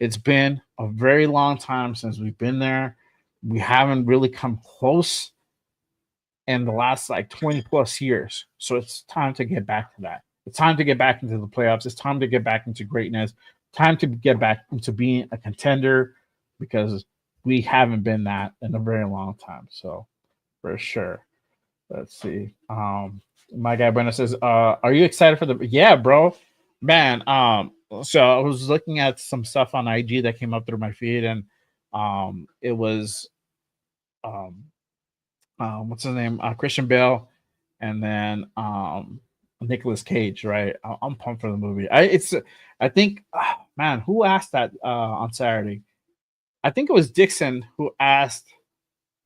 [SPEAKER 1] It's been a very long time since we've been there. We haven't really come close in the last 20 plus years. So it's time to get back to that. It's time to get back into the playoffs. It's time to get back into greatness. Time to get back into being a contender because we haven't been that in a very long time. So for sure. Let's see. My guy Brenda says, are you excited for the yeah, bro? Man, so I was looking at some stuff on IG that came up through my feed, and it was what's his name? Christian Bale, and then Nicolas Cage, right? I'm pumped for the movie. I think, man, who asked that on Saturday? I think it was Dixon who asked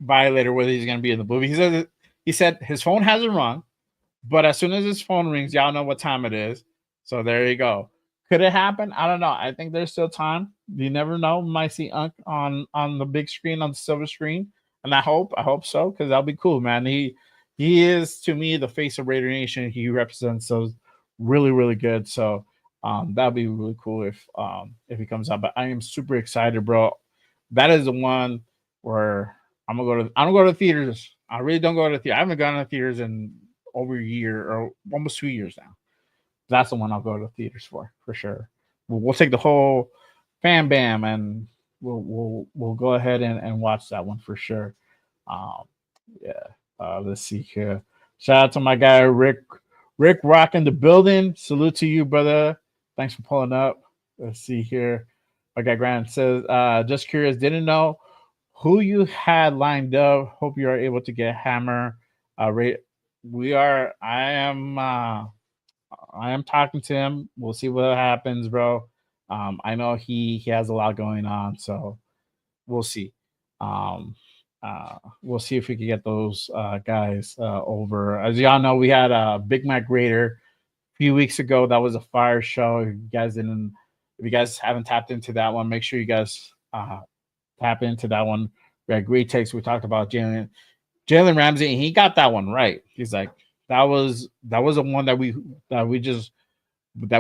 [SPEAKER 1] Violator whether he's going to be in the movie. He said his phone hasn't rung, but as soon as his phone rings, y'all know what time it is. So there you go. Could it happen? I don't know. I think there's still time. You never know. We might see Unc on the big screen, on the silver screen, and I hope so, because that'll be cool, man. He is, to me, the face of Raider Nation. He represents those really, really good. So that'd be really cool if he comes out. But I am super excited, bro. That is the one where I don't go to the theaters. I really don't go to the theater. I haven't gone to the theaters in over a year or almost 2 years now. That's the one I'll go to the theaters for sure. We'll take the whole fam bam and we'll go ahead and watch that one for sure. Yeah. Let's see here. Shout out to my guy Rick Rick Rock in the building. Salute to you, brother. Thanks for pulling up. Let's see here. Okay, Grant says, just curious, didn't know who you had lined up. Hope you are able to get Hammer. We are. I am talking to him. We'll see what happens, bro. I know he has a lot going on, so we'll see. Um, we'll see if we can get those guys over. As y'all know, we had a Big Mac Raider a few weeks ago. That was a fire show. If you guys haven't tapped into that one, make sure you guys tap into that one. We had great takes. We talked about Jalen Ramsey, and he got that one right. He's like, that was a one that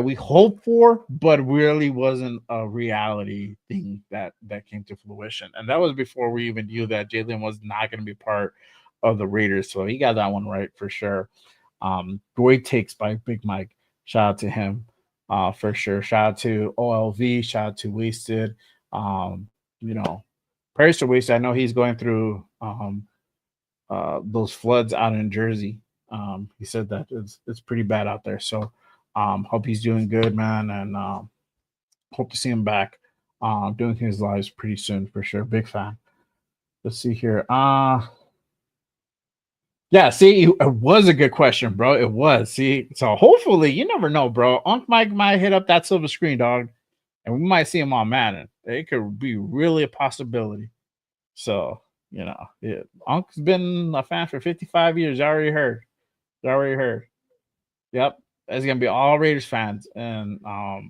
[SPEAKER 1] we hoped for, but really wasn't a reality thing that came to fruition. And that was before we even knew that Jalen was not going to be part of the Raiders. So he got that one right for sure. Great takes by Big Mike. Shout out to him for sure. Shout out to OLV. Shout out to Wasted. You know, prayers to Wasted. I know he's going through those floods out in Jersey. He said that it's pretty bad out there. So hope he's doing good, man, and hope to see him back doing his lives pretty soon for sure. Big fan. Let's see here. Yeah, see, it was a good question, bro. It was. See, so hopefully, you never know, bro. Unc Mike might hit up that silver screen, dog, and we might see him on Madden. It could be really a possibility. So, Unc's been a fan for 55 years. I already heard. Yep. It's gonna be all Raiders fans. And out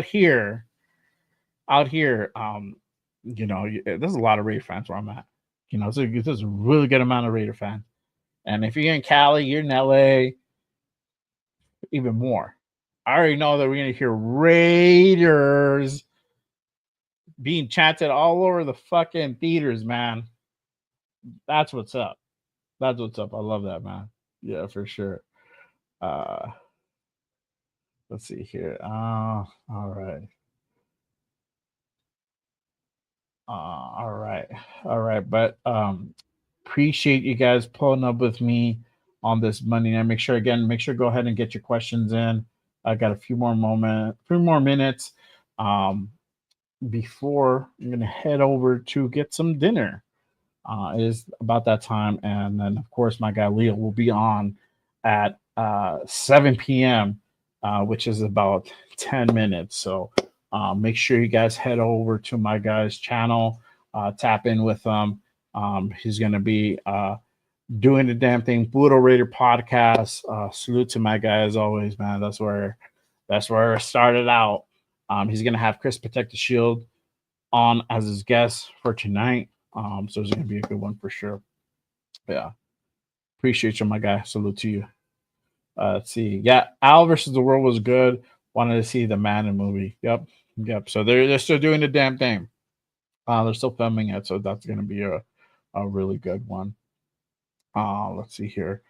[SPEAKER 1] here, there's a lot of Raider fans where I'm at. So there's a really good amount of Raider fans. And if you're in Cali, you're in LA, even more. I already know that we're gonna hear Raiders being chanted all over the fucking theaters, man. That's what's up. I love that, man. Yeah, for sure. Let's see here. All right. All right. But appreciate you guys pulling up with me on this Monday night. Make sure go ahead and get your questions in. I got a few more minutes before I'm gonna head over to get some dinner. It is about that time, and then of course my guy Leo will be on at 7 p.m., which is about 10 minutes. So make sure you guys head over to my guy's channel, tap in with him. He's going to be doing the damn thing. Pluto Raider podcast. Salute to my guy as always, man. That's where it started out. He's going to have Chris Protect the Shield on as his guest for tonight. So it's going to be a good one for sure. Yeah. Appreciate you, my guy. Salute to you. Let's see. Yeah, Al versus the World was good. Wanted to see the Madden movie. Yep. So they're still doing the damn thing. They're still filming it, so that's gonna be a really good one. Let's see here.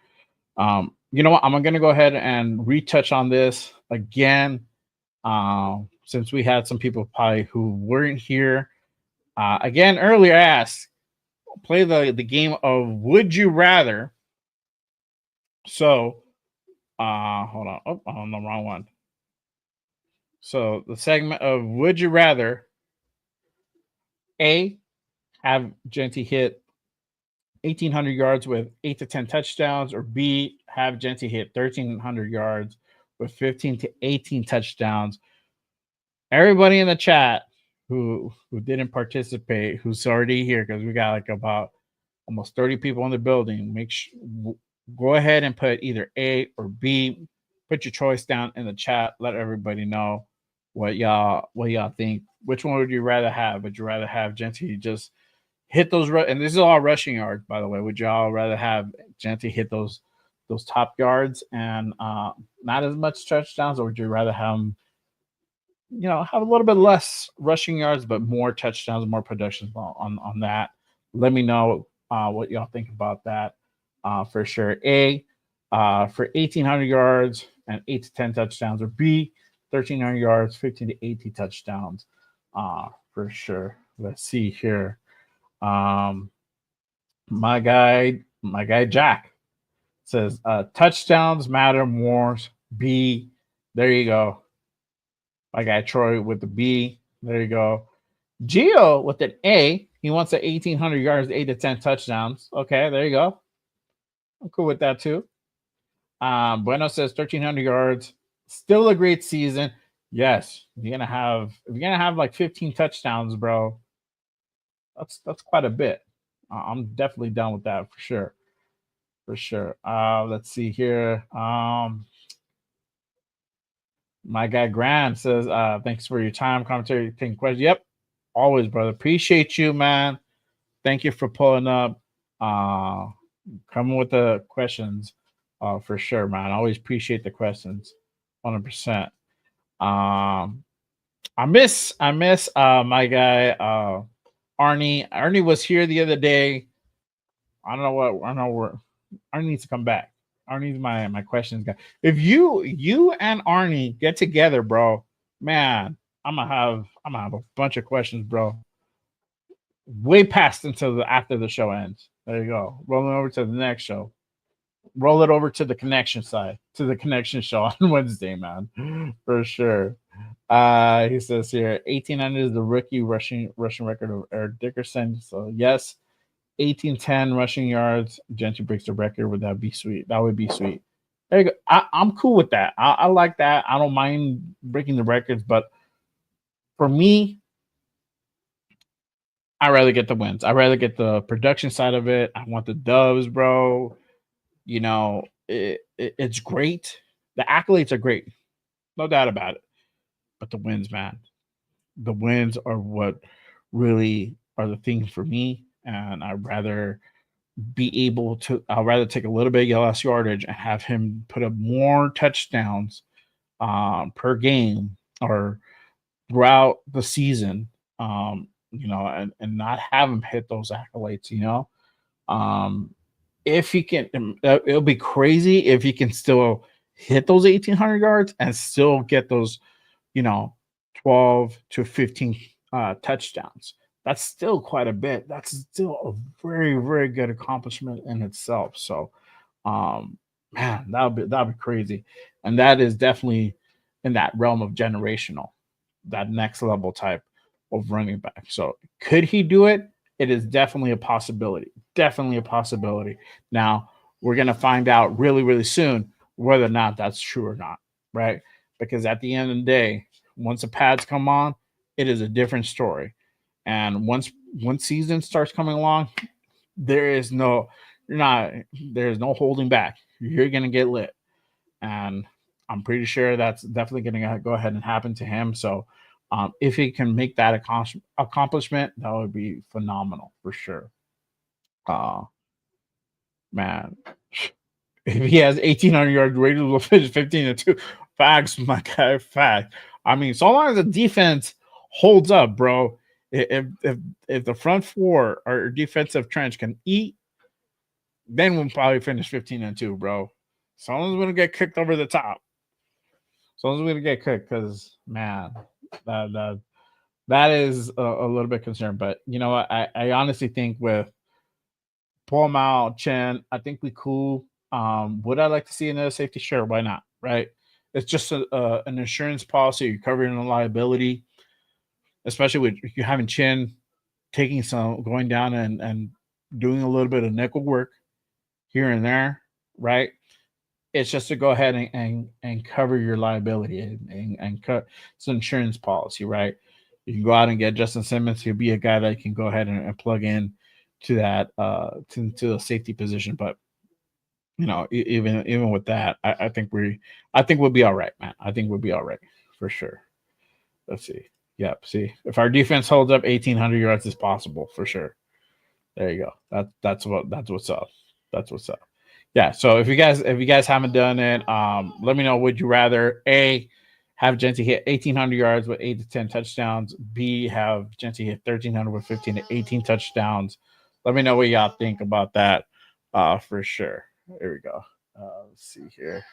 [SPEAKER 1] You know what? I'm gonna go ahead and retouch on this again. Since we had some people probably who weren't here. Again, earlier I asked, play the game of Would You Rather. So hold on. Oh, I'm on the wrong one. So the segment of Would You Rather A, have Genty hit 1,800 yards with 8 to 10 touchdowns, or B, have Genty hit 1,300 yards with 15 to 18 touchdowns. Everybody in the chat who didn't participate, who's already here, because we got like about almost 30 people in the building, go ahead and put either A or B. Put your choice down in the chat. Let everybody know what y'all think. Which one would you rather have? Would you rather have Genty just hit those? And this is all rushing yards, by the way. Would y'all rather have Genty hit those top yards and not as much touchdowns, or would you rather have him, have a little bit less rushing yards but more touchdowns, more production on that? Let me know what y'all think about that. For sure. A, for 1,800 yards and 8 to 10 touchdowns, or B, 1,300 yards, 15 to 18 touchdowns. For sure. Let's see here. My guy Jack says touchdowns matter more. B. There you go. My guy Troy with the B. There you go. Gio with an A. He wants the 1,800 yards, 8 to 10 touchdowns. Okay, there you go. I'm cool with that too. Bueno says 1,300 yards. Still a great season. Yes, if you're gonna have like 15 touchdowns, bro. That's quite a bit. I'm definitely down with that for sure. For sure. Let's see here. My guy Grant says, thanks for your time, commentary, taking questions. Yep, always, brother. Appreciate you, man. Thank you for pulling up, coming with the questions, for sure, man. I always appreciate the questions, 100%. I miss my guy Arnie. Arnie was here the other day. I don't know where Arnie needs to come back. Arnie's my questions guy. If you and Arnie get together, bro, man, I'm gonna have a bunch of questions, bro. Way past until after the show ends. There you go. Rolling over to the next show. Roll it over to the connection side, to the connection show on Wednesday, man. For sure. He says here 1,800 is the rookie rushing record of Eric Dickerson. So yes, 1,810 rushing yards. Gentry breaks the record. Would that be sweet? That would be sweet. There you go. I'm cool with that. I like that. I don't mind breaking the records, but for me, I rather get the wins. I rather get the production side of it. I want the dubs, bro. You know, it's great. The accolades are great, no doubt about it. But the wins, man, the wins are what really are the things for me. And I'd rather I'd rather take a little bit of less yardage and have him put up more touchdowns per game or throughout the season, and not have him hit those accolades, if he can, it'll be crazy if he can still hit those 1,800 yards and still get those, you know, 12 to 15 touchdowns. That's still quite a bit. That's still a very, very good accomplishment in itself. So, man, that'll be crazy, and that is definitely in that realm of generational, that next level type of running back. So, could he do it? It is definitely a possibility. Definitely a possibility. Now, we're gonna find out really, really soon whether or not that's true or not, right? Because at the end of the day, once the pads come on, it is a different story. And once season starts coming along, there is no there's no holding back. You're gonna get lit. And I'm pretty sure that's definitely gonna go ahead and happen to him. So if he can make that accomplishment, that would be phenomenal for sure. Uh man. If he has 1,800 yards, Raiders will finish 15-2. Facts, my guy. Fact. I mean, so long as the defense holds up, bro. If the front four or defensive trench can eat, then we'll probably finish 15-2, bro. Someone's gonna get kicked over the top. Someone's gonna get kicked because man, that is a little bit concerned. But you know what? I honestly think with Paul Mao, Chen, I think we cool. Would I like to see another safety? Sure, why not? Right? It's just an insurance policy. You're covering the liability, especially with you having Chen taking some going down and doing a little bit of nickel work here and there, right? It's just to go ahead and cover your liability and cut it's an insurance policy, right? You can go out and get Justin Simmons. He'll be a guy that can go ahead and plug in to that to a safety position. But even with that, I think we'll be all right, man. I think we'll be all right for sure. Let's see. Yep. See, if our defense holds up, 1,800 yards is possible for sure. There you go. That's what's up. That's what's up. Yeah. So if you guys haven't done it, let me know. Would you rather have Genty hit 1,800 yards with 8 to 10 touchdowns? B, have Genty hit 1,300 with 15 to 18 touchdowns? Let me know what y'all think about that. For sure. Here we go. Let's see here.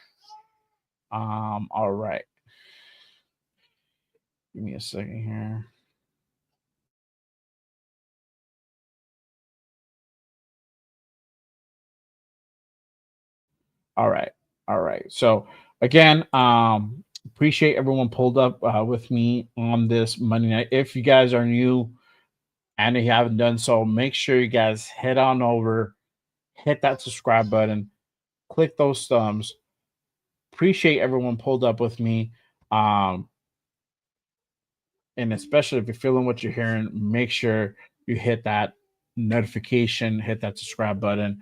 [SPEAKER 1] All right. Give me a second here. All right. All right. So again, appreciate everyone pulled up with me on this Monday night. If you guys are new and you haven't done so, make sure you guys head on over, hit that subscribe button, click those thumbs. Appreciate everyone pulled up with me. Um, and especially if you're feeling what you're hearing, make sure you hit that notification, hit that subscribe button.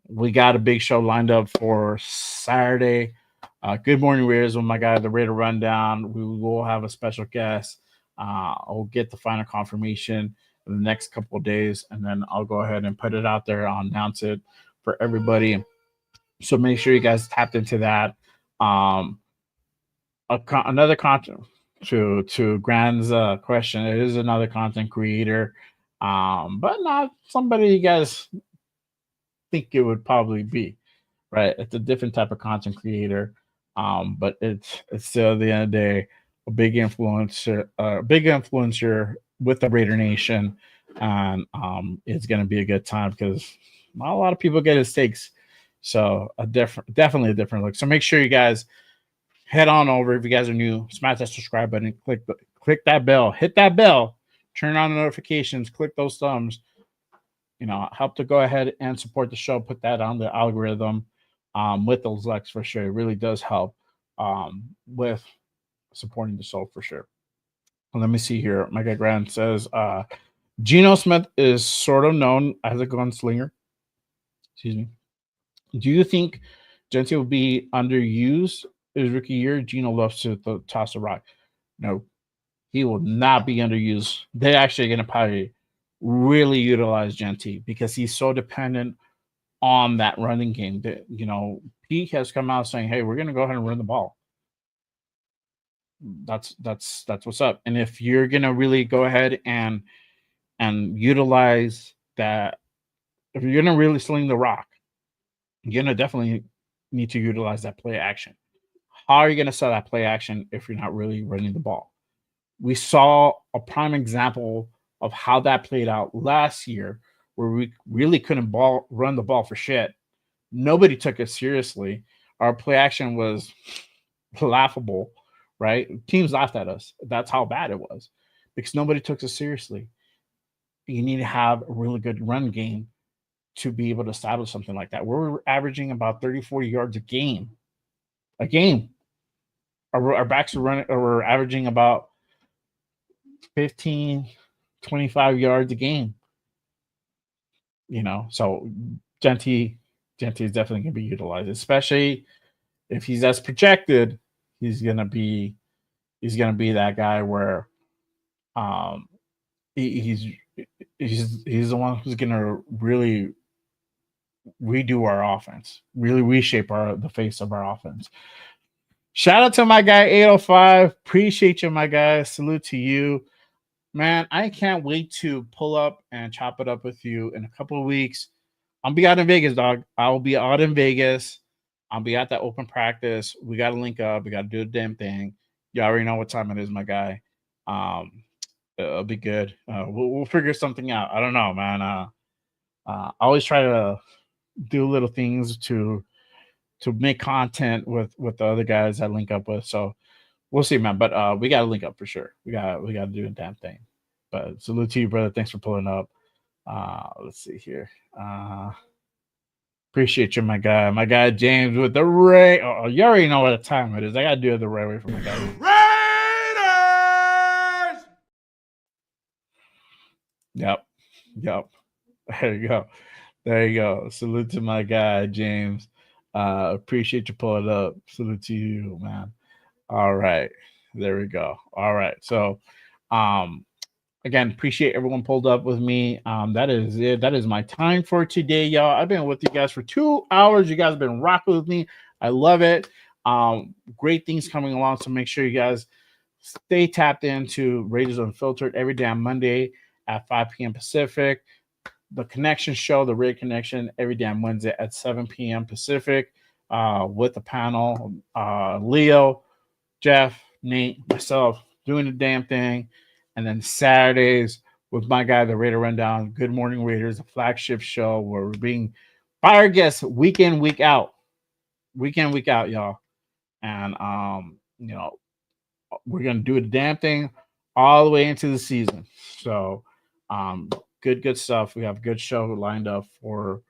[SPEAKER 1] We got a big show lined up for Saturday. Good morning, Raiders, with my guy, the Raider Rundown. We will have a special guest. I'll get the final confirmation in the next couple of days, and then I'll go ahead and put it out there. I'll announce it for everybody. So make sure you guys tapped into that. Um, another content to Grand's question. It is another content creator, but not somebody you guys think it would probably be. Right, it's a different type of content creator, but it's still at the end of the day a big influencer with the Raider Nation, and it's going to be a good time because not a lot of people get his takes. So definitely a different look. So make sure you guys head on over. If you guys are new, smash that subscribe button, click that bell, hit that bell, turn on the notifications, click those thumbs. Help to go ahead and support the show, put that on the algorithm with those likes for sure. It really does help with supporting the show for sure. Let me see here. My guy Grant says Geno Smith is sort of known as a gunslinger. Excuse me. Do you think Genty will be underused his rookie year? Geno loves to toss a rock. No, he will not be underused. They're actually going to probably really utilize Genty because he's so dependent on that running game. That Pete has come out saying, "Hey, we're going to go ahead and run the ball." That's what's up. And if you're going to really go ahead and utilize that, if you're going to really sling the rock, you're going to definitely need to utilize that play action. How are you going to sell that play action if you're not really running the ball? We saw a prime example of how that played out last year, where we really couldn't run the ball for shit. Nobody took it seriously. Our play action was laughable, right? Teams laughed at us. That's how bad it was because nobody took it seriously. You need to have a really good run game to be able to establish something like that. We're averaging about 30, 40 yards a game. Our backs are running, or we're averaging about 15, 25 yards a game. So Genty is definitely going to be utilized, especially if he's as projected. He's gonna be that guy where he's the one who's gonna really redo our offense, really reshape the face of our offense. Shout out to my guy 805. Appreciate you, my guy. Salute to you, man. I can't wait to pull up and chop it up with you in a couple of weeks. I'll be out in Vegas, dog. I'll be out in Vegas. I'll be at that open practice. We got to link up. We got to do the damn thing. You already know what time it is, my guy. It'll be good. We'll figure something out. I don't know, man. I always try to do little things to make content with the other guys I link up with. So we'll see, man. But we got to link up for sure. We got to do a damn thing. But salute to you, brother. Thanks for pulling up. Let's see here. Appreciate you, my guy. My guy James with the Ray. Oh, you already know what time it is. I gotta do it the right way for my guy. Raiders! Yep. There you go. Salute to my guy James. Appreciate you pulling up. Salute to you, man. All right. There we go. All right. So again, appreciate everyone pulled up with me. That is it. That is my time for today, y'all. I've been with you guys for 2 hours. You guys have been rocking with me. I love it. Great things coming along. So make sure you guys stay tapped into Raiders Unfiltered every damn Monday at 5 p.m. Pacific. The Connection Show, the Raid Connection, every damn Wednesday at 7 p.m. Pacific with the panel. Leo, Jeff, Nate, myself doing the damn thing. And then Saturdays with my guy, the Raider Rundown, Good Morning Raiders, a flagship show where we're being fire guests week in, week out. week in, week out, y'all. And we're gonna do the damn thing all the way into the season. So good stuff. We have a good show lined up for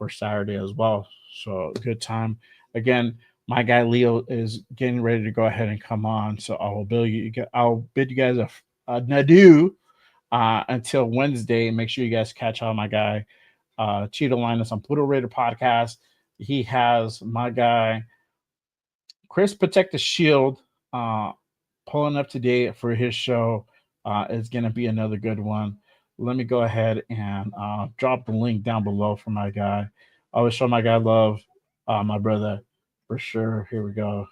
[SPEAKER 1] Saturday as well. So good time. Again, my guy Leo is getting ready to go ahead and come on. So I'll bid you guys a adieu until Wednesday. Make sure you guys catch on my guy Cheeto Linus on Pluto Raider Podcast. He has my guy Chris Protect the Shield pulling up today for his show. Is going to be another good one. Let me go ahead and drop the link down below for my guy. I always show my guy love, my brother, for sure. Here we go.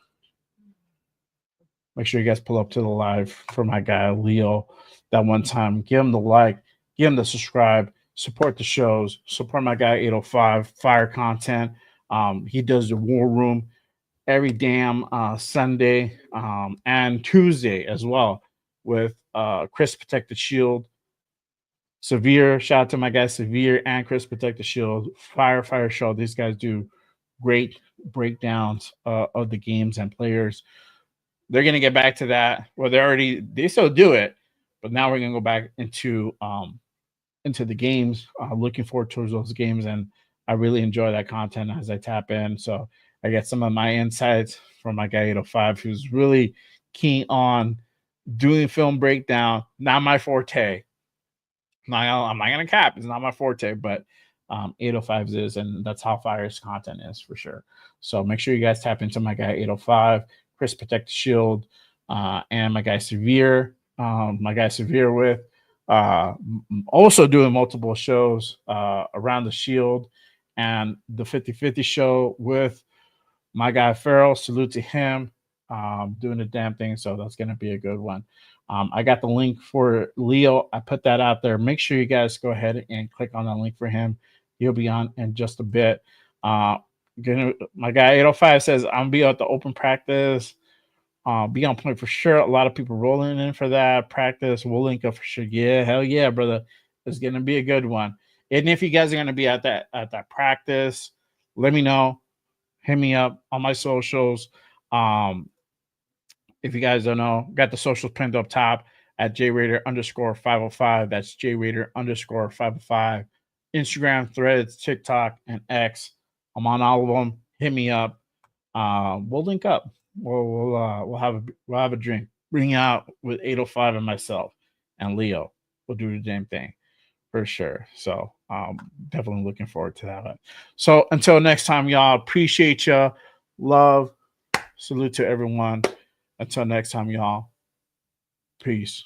[SPEAKER 1] Make sure you guys pull up to the live for my guy Leo that one time. Give him the like, give him the subscribe, support the shows, support my guy 805 Fire Content. He does the War Room every damn Sunday and Tuesday as well with Chris Protect the Shield. Severe, shout out to my guys Severe and Chris Protect the Shield. Fire Show. These guys do great breakdowns of the games and players. They're gonna get back to that. Well, they still do it, but now we're gonna go back into the games. Looking forward towards those games, and I really enjoy that content as I tap in. So I get some of my insights from my guy 805, who's really keen on doing film breakdown. Not my forte. I'm not gonna cap. It's not my forte, but 805's is, and that's how Fire's content is for sure. So make sure you guys tap into my guy 805, Chris Protect the Shield, and my guy Severe. My guy Severe with also doing multiple shows around the Shield and the 50-50 show with my guy Farrell. Salute to him, doing the damn thing. So that's gonna be a good one. I got the link for Leo. I put that out there. Make sure you guys go ahead and click on that link for him. He'll be on in just a bit. My guy 805 says, I'm be at the open practice. Be on point for sure. A lot of people rolling in for that practice. We'll link up for sure. Yeah, hell yeah, brother. It's gonna be a good one. And if you guys are gonna be at that practice, let me know. Hit me up on my socials. If you guys don't know, got the socials pinned up top at JRaider_505. That's JRaider_505. Instagram, Threads, TikTok, and X. I'm on all of them. Hit me up. We'll link up. We'll have a drink. Bring out with 805 and myself and Leo. We'll do the damn thing for sure. So definitely looking forward to that. So until next time, y'all, appreciate you. Love. Salute to everyone. Until next time, y'all. Peace.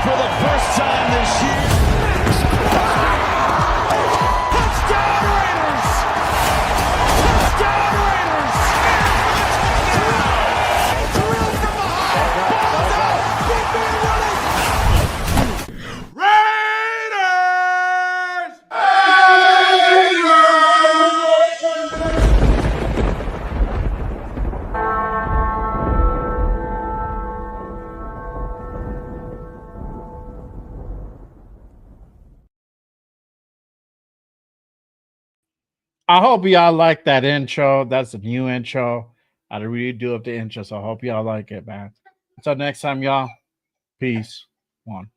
[SPEAKER 2] for the first time this year. Touchdown Raiders! Touchdown Raiders! Drilled from behind. Ball's out. Big man running. Raiders!
[SPEAKER 1] I hope y'all like that intro. That's a new intro. I had to redo up the intro, so I hope y'all like it, man. Until next time, y'all. Peace. One.